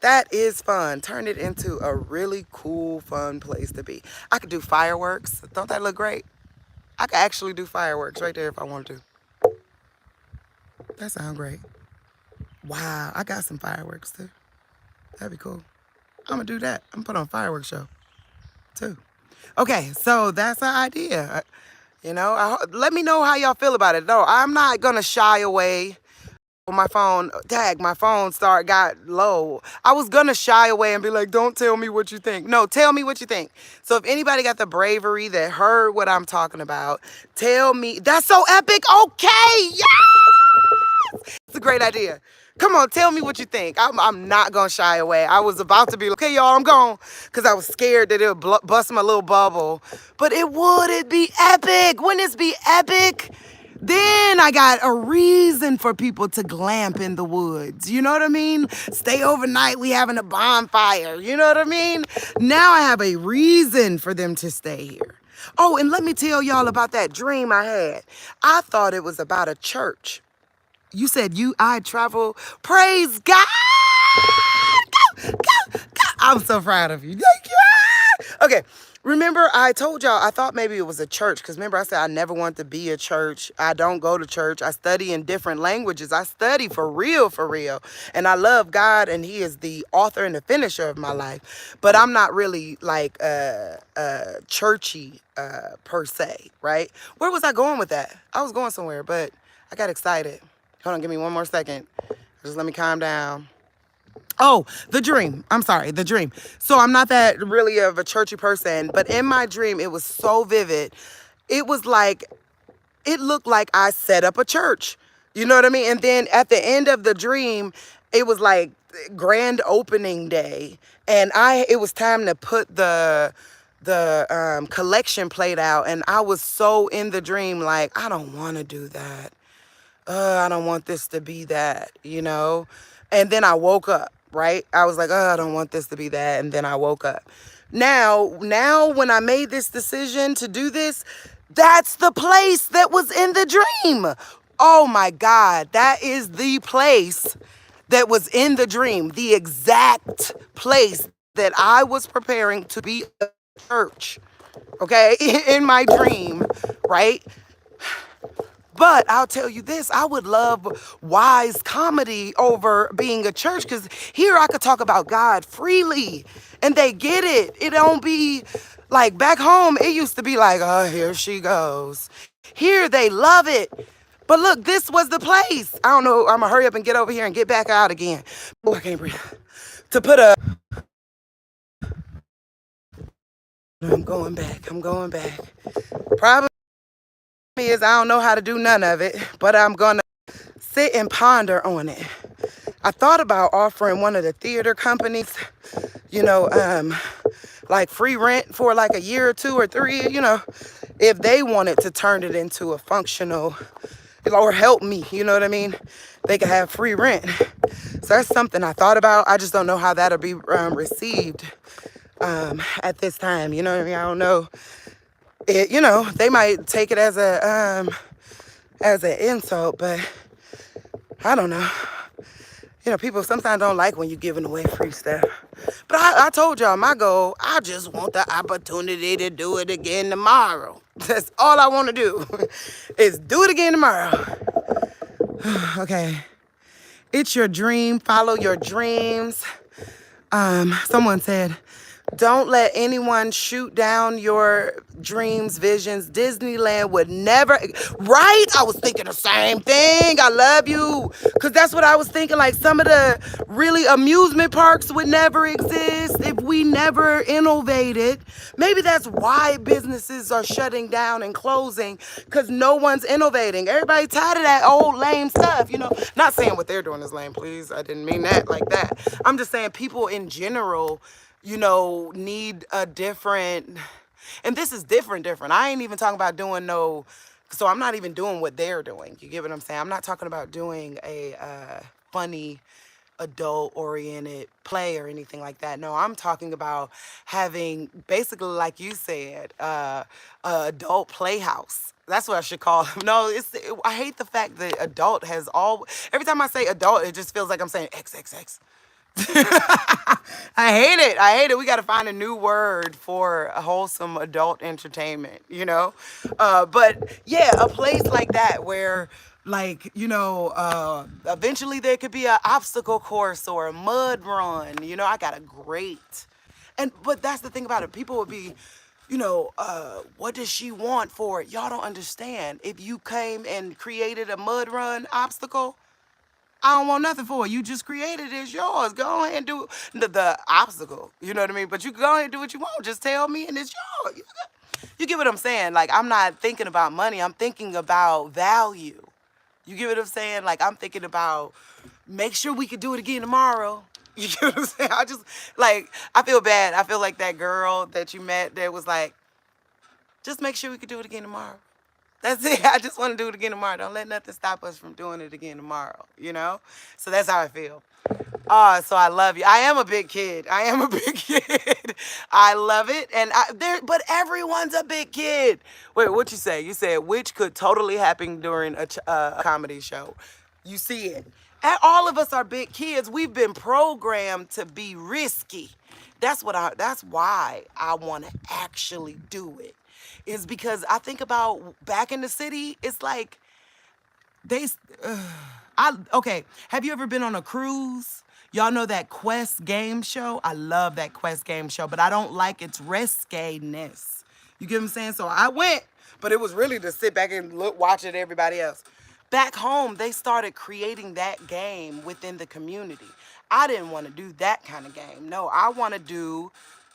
That is fun. Turn it into a really cool, fun place to be. I could do fireworks. Don't that look great? I could actually do fireworks right there if I wanted to. That sounds great. Wow, I got some fireworks too. That'd be cool. I'm gonna do that. I'm gonna put on a fireworks show too. Okay, so that's an idea. Let me know how y'all feel about it. No, I'm not gonna shy away. My phone got low. I was gonna shy away and be like, don't tell me what you think. No, tell me what you think. So if anybody got the bravery that heard what I'm talking about, tell me. That's so epic. Okay, yes! It's a great idea. Come on, tell me what you think. I'm not gonna shy away. I was about to be like, okay, y'all, I'm gone. Because I was scared that it would bust my little bubble. But it'd be epic. Wouldn't it be epic? Then I got a reason for people to glamp in the woods. You know what I mean? Stay overnight, we having a bonfire. You know what I mean? Now I have a reason for them to stay here. Oh, and let me tell y'all about that dream I had. I thought it was about a church. You said I travel. Praise God! Go, go, go. I'm so proud of you. Thank you. Okay. Remember, I told y'all I thought maybe it was a church because remember I said I never want to be a church. I don't go to church. I study in different languages. I study for real, for real. And I love God and He is the author and the finisher of my life. But I'm not really like churchy per se, right? Where was I going with that? I was going somewhere, but I got excited. Hold on, give me one more second. Just let me calm down. Oh, the dream. I'm sorry, the dream. So I'm not that really of a churchy person, but in my dream, it was so vivid. It was like, it looked like I set up a church. You know what I mean? And then at the end of the dream, it was like grand opening day. And it was time to put the collection plate out. And I was so in the dream, like, I don't want to do that. I don't want this to be that, you know? And then I woke up, right? I was like, I don't want this to be that. And then I woke up. Now when I made this decision to do this, that's the place that was in the dream. Oh my God, that is the place that was in the dream, the exact place that I was preparing to be a church, okay, in my dream, right? But I'll tell you this, I would love wise comedy over being a church because here I could talk about God freely and they get it. It don't be like back home, it used to be like, oh, here she goes. Here they love it. But look, this was the place. I don't know, I'm gonna hurry up and get over here and get back out again. Oh, I can't breathe. To put a, I'm going back. Probably is I don't know how to do none of it, but I'm gonna sit and ponder on it. I thought about offering one of the theater companies, you know, like free rent for like a year or 2 or 3, you know, if they wanted to turn it into a functional, or help me, you know what I mean? They could have free rent. So that's something I thought about. I just don't know how that'll be received at this time, you know what I mean? I don't know. It, you know, they might take it as an insult, but I don't know. You know, people sometimes don't like when you're giving away free stuff. But I told y'all my goal, I just want the opportunity to do it again tomorrow. That's all I want to do is do it again tomorrow. Okay. It's your dream. Follow your dreams. Someone said, don't let anyone shoot down your dreams, visions. Disneyland would never, right? I was thinking the same thing. I love you. Because that's what I was thinking. Like some of the really amusement parks would never exist if we never innovated. Maybe that's why businesses are shutting down and closing because no one's innovating. Everybody tired of that old lame stuff, you know. Not saying what they're doing is lame, please. I didn't mean that like that. I'm just saying people in general, you know, need a different, and this is different. I ain't even talking about doing no, so I'm not even doing what they're doing. You get what I'm saying? I'm not talking about doing a funny, adult-oriented play or anything like that. No, I'm talking about having, basically, like you said, a adult playhouse. That's what I should call it. No, I hate the fact that adult has every time I say adult, it just feels like I'm saying XXX. I hate it. We got to find a new word for a wholesome adult entertainment, you know? But yeah, a place like that where, like, you know, eventually there could be an obstacle course or a mud run. You know, I got a great, but that's the thing about it. People would be, you know, what does she want for it? Y'all don't understand. If you came and created a mud run obstacle, I don't want nothing for it. You just created it. It's yours. Go ahead and do the obstacle. You know what I mean? But you can go ahead and do what you want. Just tell me and it's yours. You get what I'm saying? Like, I'm not thinking about money. I'm thinking about value. You get what I'm saying? Like, I'm thinking about make sure we could do it again tomorrow. You get what I'm saying? I just, like, I feel bad. I feel like that girl that you met that was like, just make sure we could do it again tomorrow. That's it. I just want to do it again tomorrow. Don't let nothing stop us from doing it again tomorrow, you know? So that's how I feel. So I love you. I am a big kid. I love it. And but everyone's a big kid. Wait, what you say? You said which could totally happen during a comedy show. You see it. And all of us are big kids. We've been programmed to be risky. That's why I want to actually do it. Is because I think about back in the city, it's like they okay, have you ever been on a cruise? Y'all know that Quest game show? I love that Quest game show, but I don't like its risque-ness. You get what I'm saying? So I went, but it was really to sit back and look, watch it, everybody else. Back home, they started creating that game within the community. I didn't want to do that kind of game. No, I want to do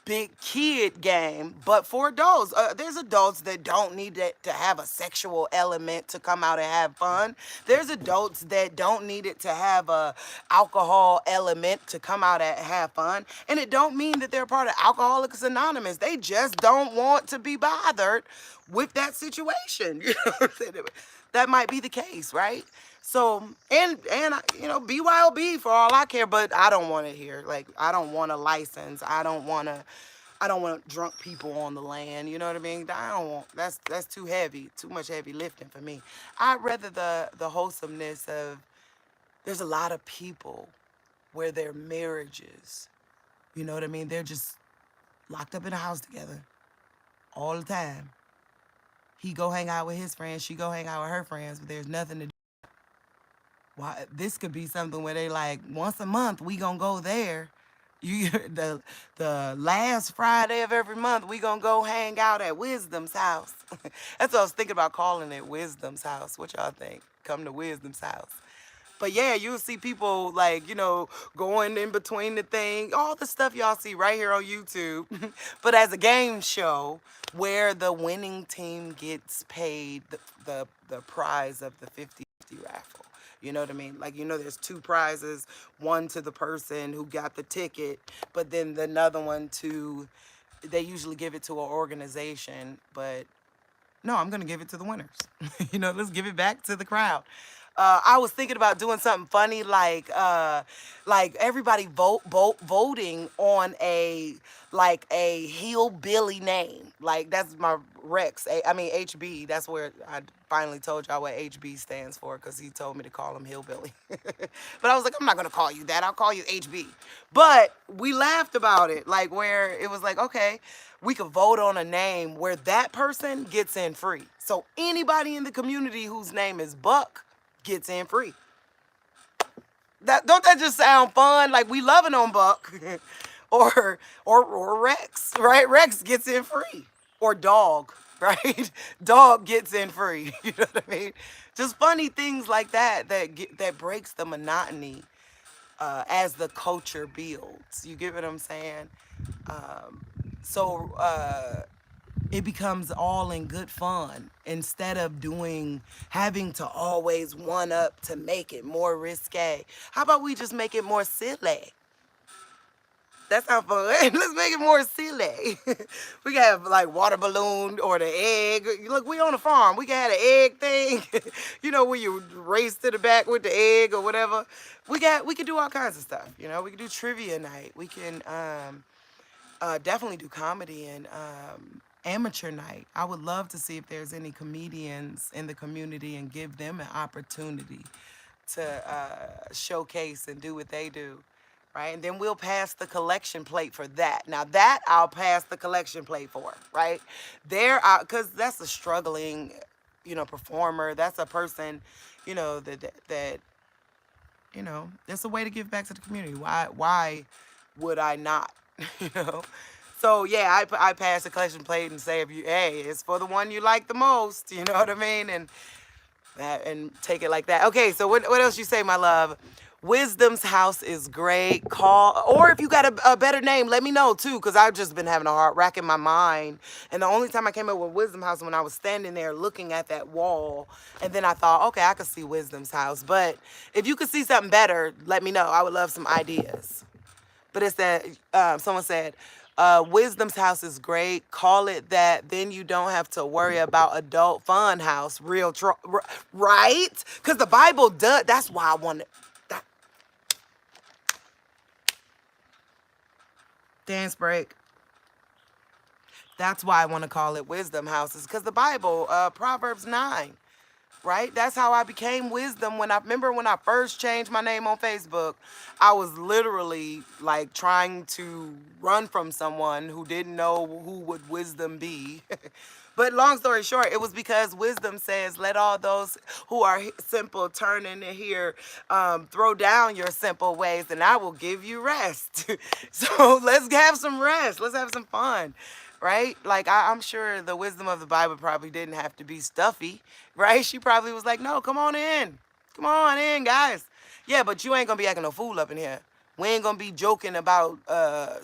big kid game, but for adults. There's adults that don't need it to have a sexual element to come out and have fun. There's adults that don't need it to have a alcohol element to come out and have fun. And it don't mean that they're part of Alcoholics Anonymous. They just don't want to be bothered with that situation. You know what I'm saying? That might be the case, right? So, and you know, BYOB for all I care, but I don't want it here. Like, I don't want a license. I don't want drunk people on the land. You know what I mean? I don't want, that's too heavy, too much heavy lifting for me. I'd rather the wholesomeness of, there's a lot of people where their marriages, you know what I mean? They're just locked up in a house together all the time. He go hang out with his friends, she go hang out with her friends, but there's nothing to do. Why, this could be something where they like, once a month, we gonna go there. You the last Friday of every month, we gonna go hang out at Wisdom's house. That's what I was thinking about calling it, Wisdom's house. What y'all think? Come to Wisdom's house. But yeah, you'll see people like, you know, going in between the thing, all the stuff y'all see right here on YouTube. But as a game show where the winning team gets paid the prize of the 50/50 raffle. You know what I mean? Like, you know, there's two prizes, one to the person who got the ticket, but then the another one to, they usually give it to an organization, but no, I'm gonna give it to the winners. You know, let's give it back to the crowd. I was thinking about doing something funny, like everybody voting on a like a hillbilly name. Like that's my Rex. I mean HB. That's where I finally told y'all what HB stands for because he told me to call him hillbilly. But I was like, I'm not gonna call you that. I'll call you HB. But we laughed about it, like where it was like, okay, we could vote on a name where that person gets in free. So anybody in the community whose name is Buck gets in free. That don't that just sound fun? Like we loving on Buck, or Rex, right? Rex gets in free, or Dog, right? Dog gets in free. You know what I mean? Just funny things like that that breaks the monotony as the culture builds. You get what I'm saying? So it becomes all in good fun instead of having to always one up to make it more risque. How about we just make it more silly? That sounds fun. Let's make it more silly. We can have like water balloon or the egg. Look, we on a farm. We can have the egg thing. You know, when you race to the back with the egg or whatever. We can do all kinds of stuff. You know, we can do trivia night. We can definitely do comedy and amateur night. I would love to see if there's any comedians in the community and give them an opportunity to showcase and do what they do, right? And then we'll pass the collection plate for that. Now that I'll pass the collection plate for, right? Because that's a struggling, you know, performer. That's a person, you know, that you know, it's a way to give back to the community. Why would I not? You know? So yeah, I pass the collection plate and say, if you, hey, it's for the one you like the most. You know what I mean? And take it like that. Okay, so what else you say, my love? Wisdom's house is great. Call, or if you got a better name, let me know too, because I've just been having a hard rack in my mind. And the only time I came up with Wisdom House when I was standing there looking at that wall, and then I thought, okay, I could see Wisdom's house. But if you could see something better, let me know. I would love some ideas. But it's that someone said, Wisdom's house is great. Call it that. Then you don't have to worry about adult fun house. Right? Because the Bible does. That's why I wanted that. Dance break. That's why I want to call it Wisdom houses. Because the Bible, Proverbs 9. right? That's how I became Wisdom. When I remember when I first changed my name on Facebook, I was literally like trying to run from someone who didn't know who would Wisdom be. But long story short, it was because Wisdom says, let all those who are simple turn into here, throw down your simple ways, and I will give you rest. So let's have some rest. Let's have some fun, right? Like, I'm sure the wisdom of the Bible probably didn't have to be stuffy, right? She probably was like, no, come on in. Come on in, guys. Yeah, but you ain't going to be acting no fool up in here. We ain't going to be joking about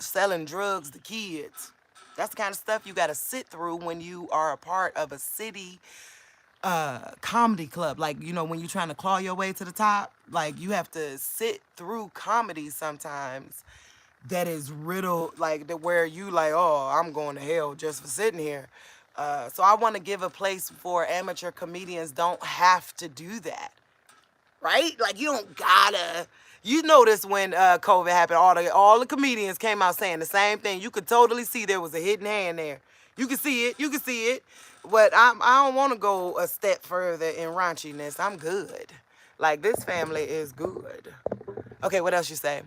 selling drugs to kids. That's the kind of stuff you got to sit through when you are a part of a city comedy club. Like, you know, when you're trying to claw your way to the top, like you have to sit through comedy sometimes that is riddled, like that where you like, oh, I'm going to hell just for sitting here. So I want to give a place for amateur comedians don't have to do that, right? Like you don't gotta. You notice when COVID happened, all the comedians came out saying the same thing. You could totally see there was a hidden hand there. You can see it. You can see it. But I don't want to go a step further in raunchiness. I'm good. Like this family is good. Okay, what else you say?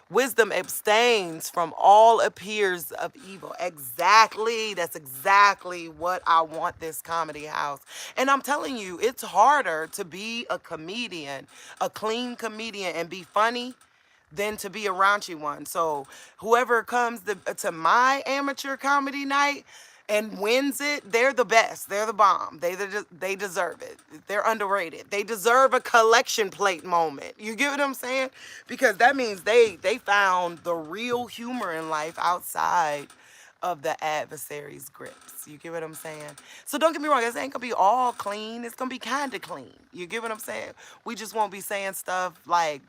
Wisdom abstains from all appears of evil. Exactly. That's exactly what I want this comedy house. And I'm telling you, it's harder to be a comedian, a clean comedian, and be funny than to be a raunchy one. So whoever comes to my amateur comedy night and wins it, they're the best. They're the bomb. They deserve it. They're underrated. They deserve a collection plate moment. You get what I'm saying? Because that means they found the real humor in life outside of the adversary's grips. You get what I'm saying? So don't get me wrong, this ain't gonna be all clean. It's gonna be kind of clean. You get what I'm saying? We just won't be saying stuff like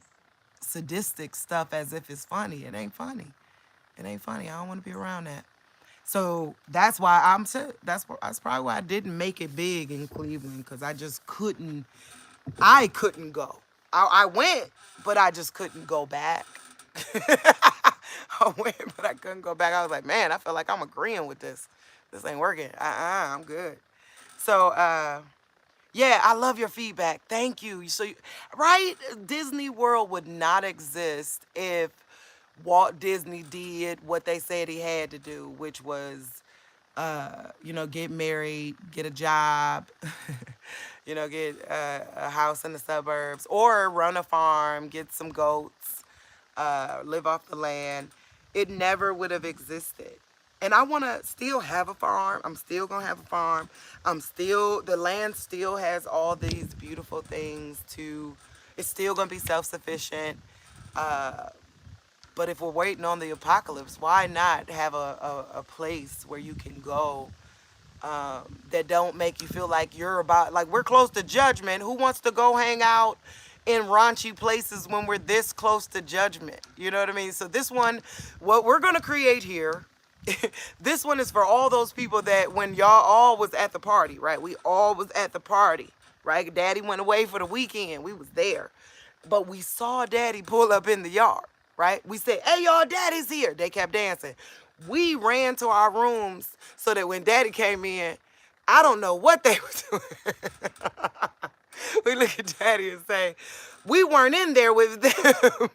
sadistic stuff as if it's funny. It ain't funny. It ain't funny. I don't want to be around that. So that's why that's probably why I didn't make it big in Cleveland, because I just couldn't. I couldn't go. I went, but I just couldn't go back. I went, but I couldn't go back. I was like, man, I feel like I'm agreeing with this. This ain't working. I'm good. So yeah, I love your feedback. Thank you. Right? Disney World would not exist if Walt Disney did what they said he had to do, which was, get married, get a job, get a house in the suburbs, or run a farm, get some goats, live off the land. It never would have existed. And I want to still have a farm. I'm still going to have a farm. The land still has all these beautiful things it's still going to be self-sufficient. But if we're waiting on the apocalypse, why not have a place where you can go that don't make you feel like we're close to judgment. Who wants to go hang out in raunchy places when we're this close to judgment? You know what I mean? So this one, what we're going to create here, this one is for all those people that when y'all all was at the party, right? We all was at the party, right? Daddy went away for the weekend. We was there. But we saw Daddy pull up in the yard, right? We said, hey, y'all, Daddy's here. They kept dancing. We ran to our rooms so that when Daddy came in, I don't know what they were doing. We look at Daddy and say, we weren't in there with them.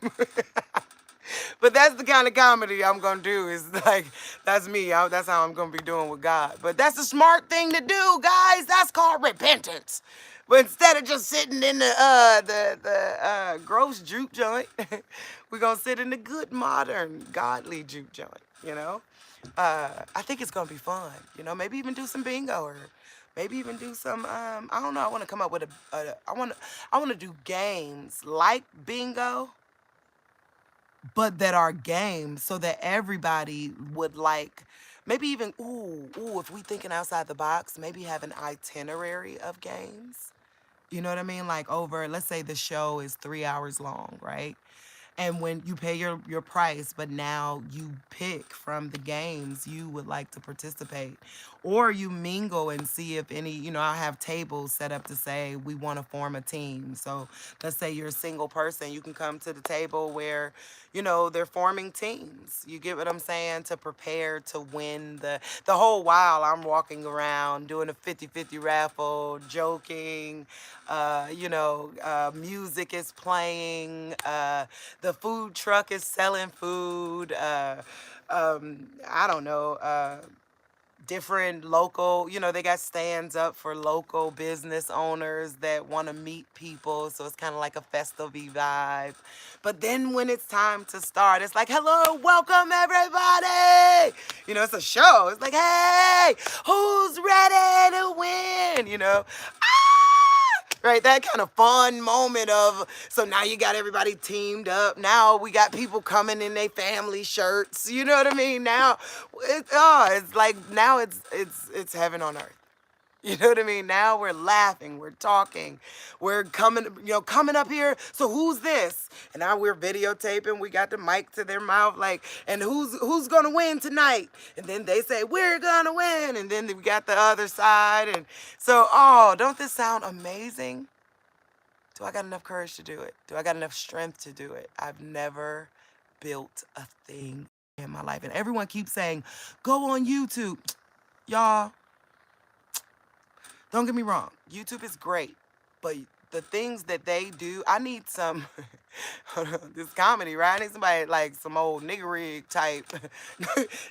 But that's the kind of comedy I'm going to do. Is like, that's me. That's how I'm going to be doing with God. But that's a smart thing to do, guys. That's called repentance. But instead of just sitting in the gross juke joint, we're going to sit in the good, modern, godly juke joint, I think it's going to be fun. Maybe even do some bingo, or maybe even do some, I don't know. I want to come up with I want to do games like bingo, but that are games so that everybody would like, maybe even, if we thinking outside the box, maybe have an itinerary of games. You know what I mean? Like let's say the show is 3 hours long, right? And when you pay your price, but now you pick from the games you would like to participate, or you mingle and see if any, I have tables set up to say we want to form a team. So let's say you're a single person, you can come to the table where, they're forming teams. You get what I'm saying? To prepare to win the whole while I'm walking around doing a 50-50 raffle, joking, music is playing, the food truck is selling food, I don't know, different local, they got stands up for local business owners that want to meet people. So it's kind of like a festival vibe. But then when it's time to start, it's like, hello, welcome everybody. It's a show. It's like, hey, who's ready to win? Right, that kind of fun moment of, so now you got everybody teamed up. Now we got people coming in their family shirts. You know what I mean? Now, it's like, now it's heaven on earth. You know what I mean? Now we're laughing, we're talking, we're coming up here. So who's this? And now we're videotaping. We got the mic to their mouth, like, and who's gonna win tonight? And then they say we're gonna win, and then we got the other side, and so don't this sound amazing? Do I got enough courage to do it? Do I got enough strength to do it? I've never built a thing in my life, and everyone keeps saying, go on YouTube, y'all. Don't get me wrong, YouTube is great, but the things that they do, I need some, this comedy, right? I need somebody like some old nigga rig type.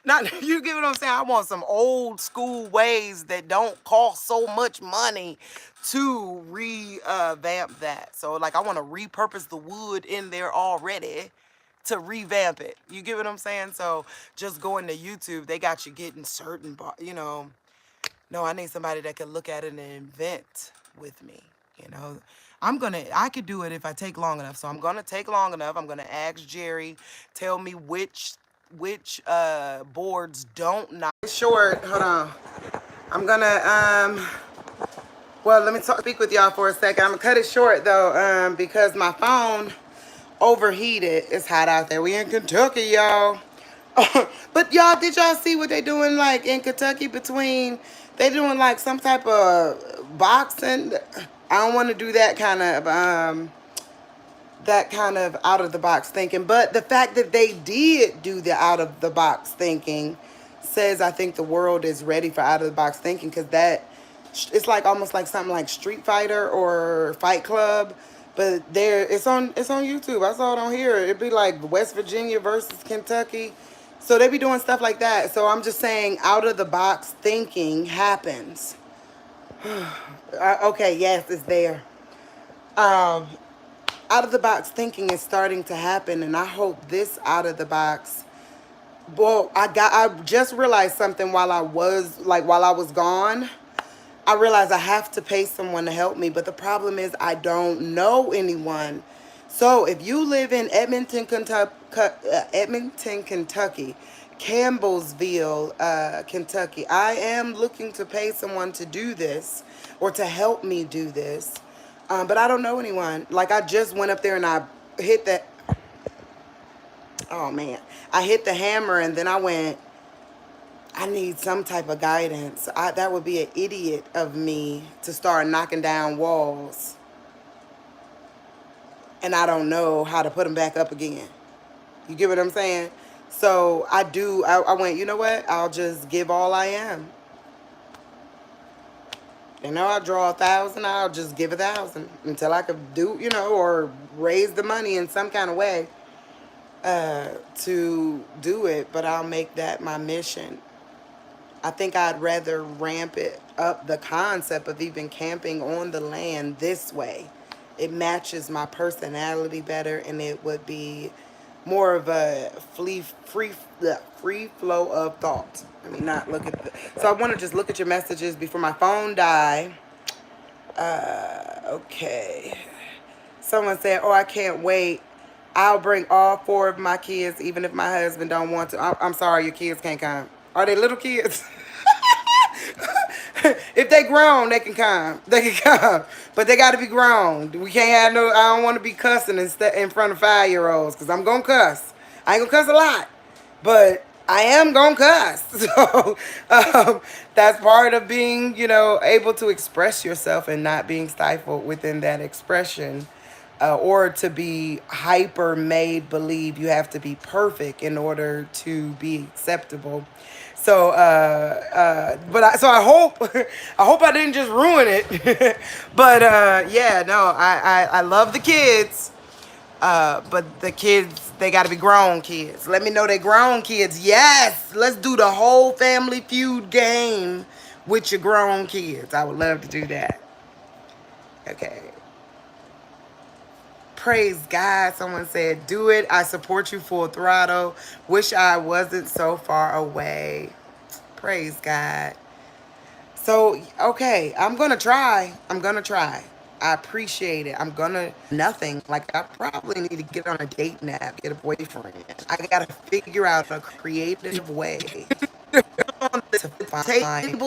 Not, you get what I'm saying? I want some old school ways that don't cost so much money to revamp that. So like, I want to repurpose the wood in there already to revamp it. You get what I'm saying? So just going to YouTube, they got you getting certain, no, I need somebody that can look at it and invent with me. I could do it if I take long enough. So I'm gonna take long enough. I'm gonna ask Jerry, tell me which boards don't knock. Short, hold on. I'm gonna well, let me speak with y'all for a second. I'm gonna cut it short though, because my phone overheated. It's hot out there. We in Kentucky, y'all. But y'all, did y'all see what they doing like in Kentucky they doing like some type of boxing? I don't want to do that kind of out of the box thinking, but the fact that they did do the out of the box thinking says I think the world is ready for out of the box thinking, because it's like almost like something like Street Fighter or Fight Club, but it's on YouTube. I saw it on here. It'd be like West Virginia versus Kentucky. So they be doing stuff like that. So I'm just saying, out of the box thinking happens. Okay, yes, it's there. Out of the box thinking is starting to happen, and I hope this out of the box. Well, I just realized something while I was gone. I realized I have to pay someone to help me, but the problem is I don't know anyone. So if you live in Edmonton, Kentucky, Campbellsville, Kentucky, I am looking to pay someone to do this or to help me do this. But I don't know anyone. Like, I just went up there and I hit that. Oh man, I hit the hammer and then I went, I need some type of guidance. That would be an idiot of me to start knocking down walls and I don't know how to put them back up again. You get what I'm saying? So I went, you know what? I'll just give all I am. I'll draw 1,000. I'll just give 1,000 until I could do, or raise the money in some kind of way to do it. But I'll make that my mission. I think I'd rather ramp it up, the concept of even camping on the land this way. It matches my personality better, and it would be more of a free flow of thought. Let me not look at so I want to just look at your messages before my phone die. Okay. Someone said, oh, I can't wait. I'll bring all 4 of my kids, even if my husband don't want to. I'm sorry, your kids can't come. Are they little kids? If they grown, they can come. They can come, but they got to be grown. We can't have no. I don't want to be cussing in front of 5-year-olds because I'm gonna cuss. I ain't gonna cuss a lot, but I am gonna cuss. So that's part of being, able to express yourself and not being stifled within that expression. Or to be hyper made believe you have to be perfect in order to be acceptable. So, so I hope, I hope I didn't just ruin it. But yeah, no, I love the kids. But the kids, they got to be grown kids. Let me know they grown kids. Yes, let's do the whole Family Feud game with your grown kids. I would love to do that. Okay. Praise God. Someone said, do it. I support you full throttle. Wish I wasn't so far away. Praise God. So, okay, I'm going to try. I'm going to try. I appreciate it. I'm going to nothing. Like, I probably need to get on a date nap, get a boyfriend. I got to figure out a creative way to find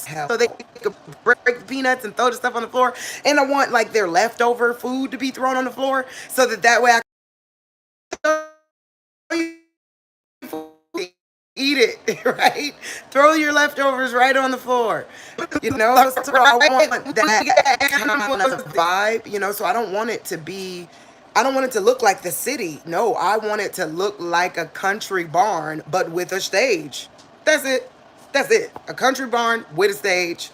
help. So they could break peanuts and throw the stuff on the floor. And I want, like, their leftover food to be thrown on the floor so that way I eat it, right? Throw your leftovers right on the floor. So I want that kind of vibe, so I don't want it to be, I don't want it to look like the city. No, I want it to look like a country barn, but with a stage. That's it. That's it. A country barn with a stage.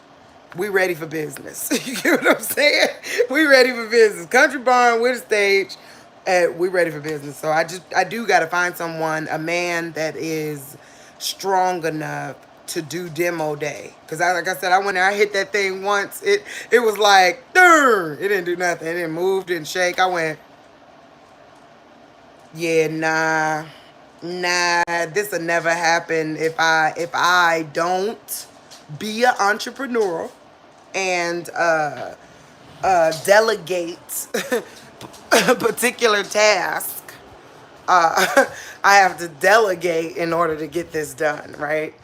We ready for business. You get what I'm saying? We ready for business. Country barn with a stage. And we ready for business. So I do got to find someone, a man that is strong enough to do demo day. Because like I said, I went there, I hit that thing once. It was like, darn, it didn't do nothing. It didn't move, didn't shake. I went, yeah, nah, this'll never happen if I don't be an entrepreneur and delegate a particular task. I have to delegate in order to get this done, right?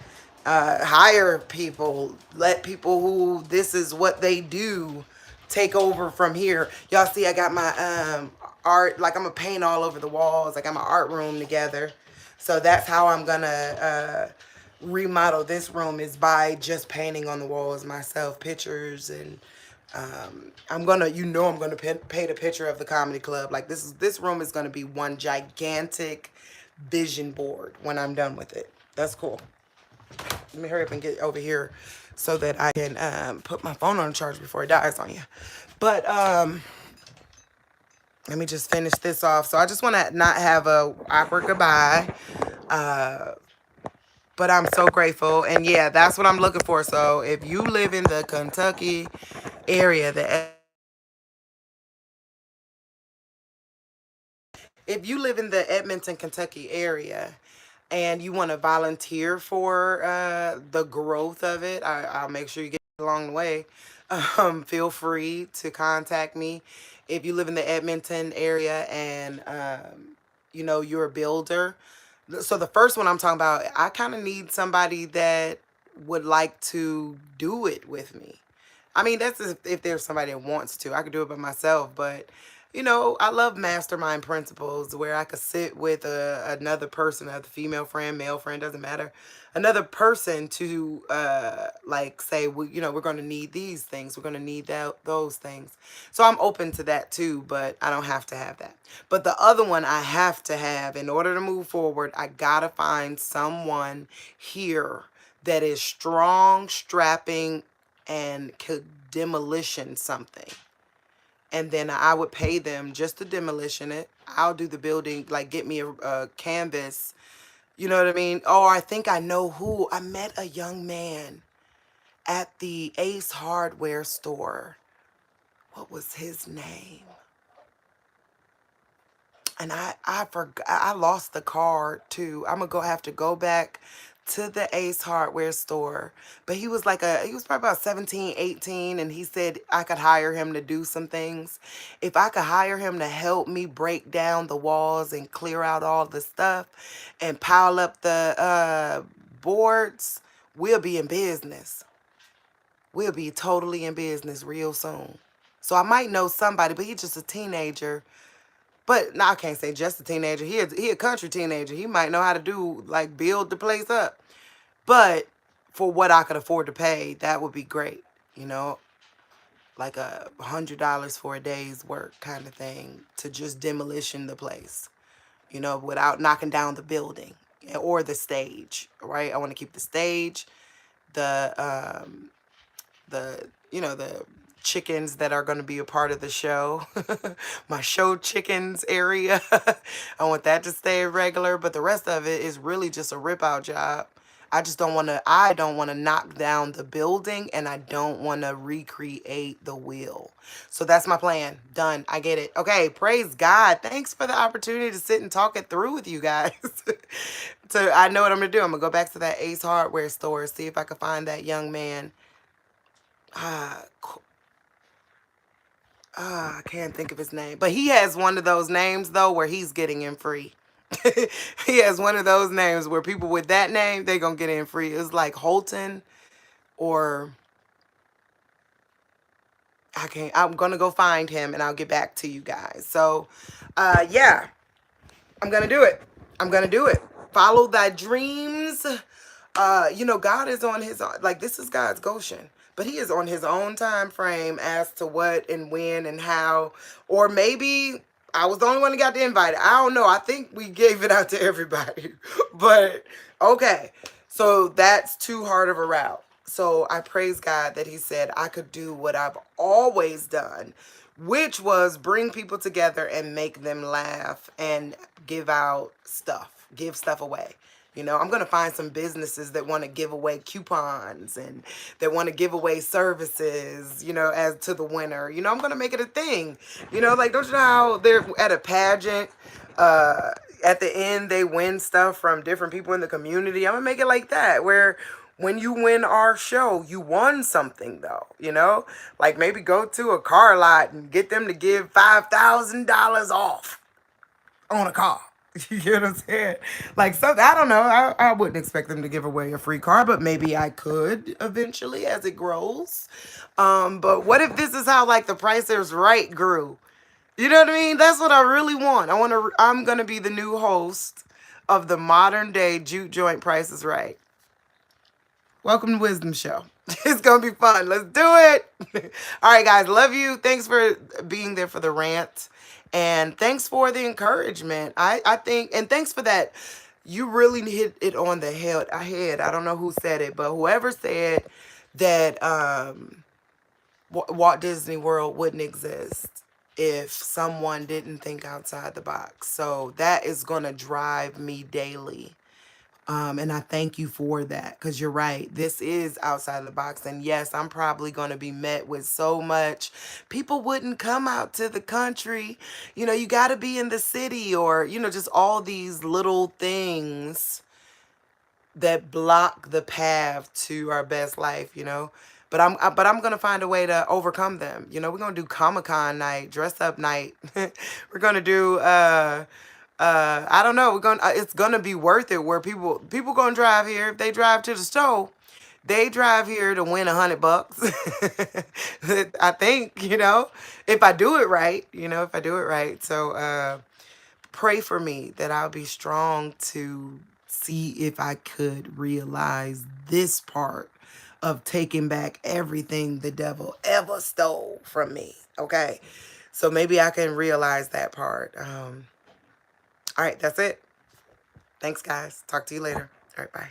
Hire people, let people who this is what they do take over from here. Y'all see, I got my art, like I'm gonna paint all over the walls. I got my art room together. So that's how I'm gonna remodel this room, is by just painting on the walls myself, pictures, and I'm gonna, I'm gonna paint a picture of the comedy club. Like this room is gonna be one gigantic vision board when I'm done with it. That's cool. Let me hurry up and get over here so that I can put my phone on charge before it dies on you. But let me just finish this off. So I just want to not have a awkward goodbye. But I'm so grateful. And yeah, that's what I'm looking for. So if you live in the Kentucky area, if you live in the Edmonton, Kentucky area, and you want to volunteer for the growth of it, I'll make sure you get along the way. Feel free to contact me. If you live in the Edmonton area and you're a builder. So the first one I'm talking about, I kind of need somebody that would like to do it with me. I mean, that's if there's somebody that wants to. I could do it by myself, but I love mastermind principles where I could sit with another person, a female friend, male friend, doesn't matter, another person to like say, well, we're going to need these things, we're going to need those things. So I'm open to that too, but I don't have to have that. But the other one I have to have in order to move forward, I gotta find someone here that is strong, strapping, and could demolition something. And then I would pay them just to demolition it. I'll do the building, like get me a canvas. You know what I mean? Oh, I think I know who. I met a young man at the Ace Hardware store. What was his name? And I forgot, I lost the card too. I'm gonna have to go back to the Ace Hardware store. But he was he was probably about 17, 18, and he said I could hire him to do some things. If I could hire him to help me break down the walls and clear out all the stuff and pile up the boards, we'll be in business. we'll be totally in business real soon. So I might know somebody, but he's just a teenager. But no, I can't say just a teenager. He a country teenager. He might know how to do, like, build the place up. But for what I could afford to pay, that would be great. You know, like $100 for a day's work kind of thing to just demolition the place. You know, without knocking down the building or the stage. Right? I want to keep the stage, the the chickens that are going to be a part of the show. My show chickens area. I want that to stay regular, but the rest of it is really just a rip out job. I don't want to knock down the building, and I don't want to recreate the wheel. So that's my plan. Done. I get it. Okay, praise God. Thanks for the opportunity to sit and talk it through with you guys. So I know what I'm going to do. I'm going to go back to that Ace Hardware store, see if I can find that young man. I can't think of his name, but he has one of those names though where he's getting in free. He has one of those names where people with that name, they gonna get in free. It's like Holton, or I'm gonna go find him and I'll get back to you guys. So yeah, I'm gonna do it. I'm gonna do it. Follow thy dreams. God is on his, like, this is God's Goshen, but he is on his own time frame as to what and when and how. Or maybe I was the only one that got the invite. I don't know. I think we gave it out to everybody. But okay. So that's too hard of a route. So I praise God that he said I could do what I've always done, which was bring people together and make them laugh and give stuff away. I'm going to find some businesses that want to give away coupons and that want to give away services, as to the winner. I'm going to make it a thing. Like, don't you know how they're at a pageant, at the end, they win stuff from different people in the community? I'm going to make it like that, where when you win our show, you won something, though, like maybe go to a car lot and get them to give $5,000 off on a car. You get what I'm saying? Like, so I don't know. I wouldn't expect them to give away a free car, but maybe I could eventually as it grows. But what if this is how, like, the Price is Right grew? You know what I mean? That's what I really want. I'm gonna be the new host of the modern day juke joint Price is Right. Welcome to Wisdom Show. It's going to be fun. Let's do it. All right, guys. Love you. Thanks for being there for the rant. And thanks for the encouragement. I think, and thanks for that. You really hit it on the head. I don't know who said it, but whoever said that Walt Disney World wouldn't exist if someone didn't think outside the box. So that is going to drive me daily. And I thank you for that, because you're right. This is outside of the box. And yes, I'm probably going to be met with so much. People wouldn't come out to the country. You got to be in the city, or, just all these little things that block the path to our best life. But I'm going to find a way to overcome them. We're going to do Comic-Con night, dress up night. We're going to do, I don't know. It's gonna be worth it. Where people gonna drive here. If they drive to the store, they drive here to win $100. I think, if I do it right. If I do it right. So pray for me that I'll be strong to see if I could realize this part of taking back everything the devil ever stole from me. Okay, so maybe I can realize that part. All right, that's it. Thanks, guys. Talk to you later. All right, bye.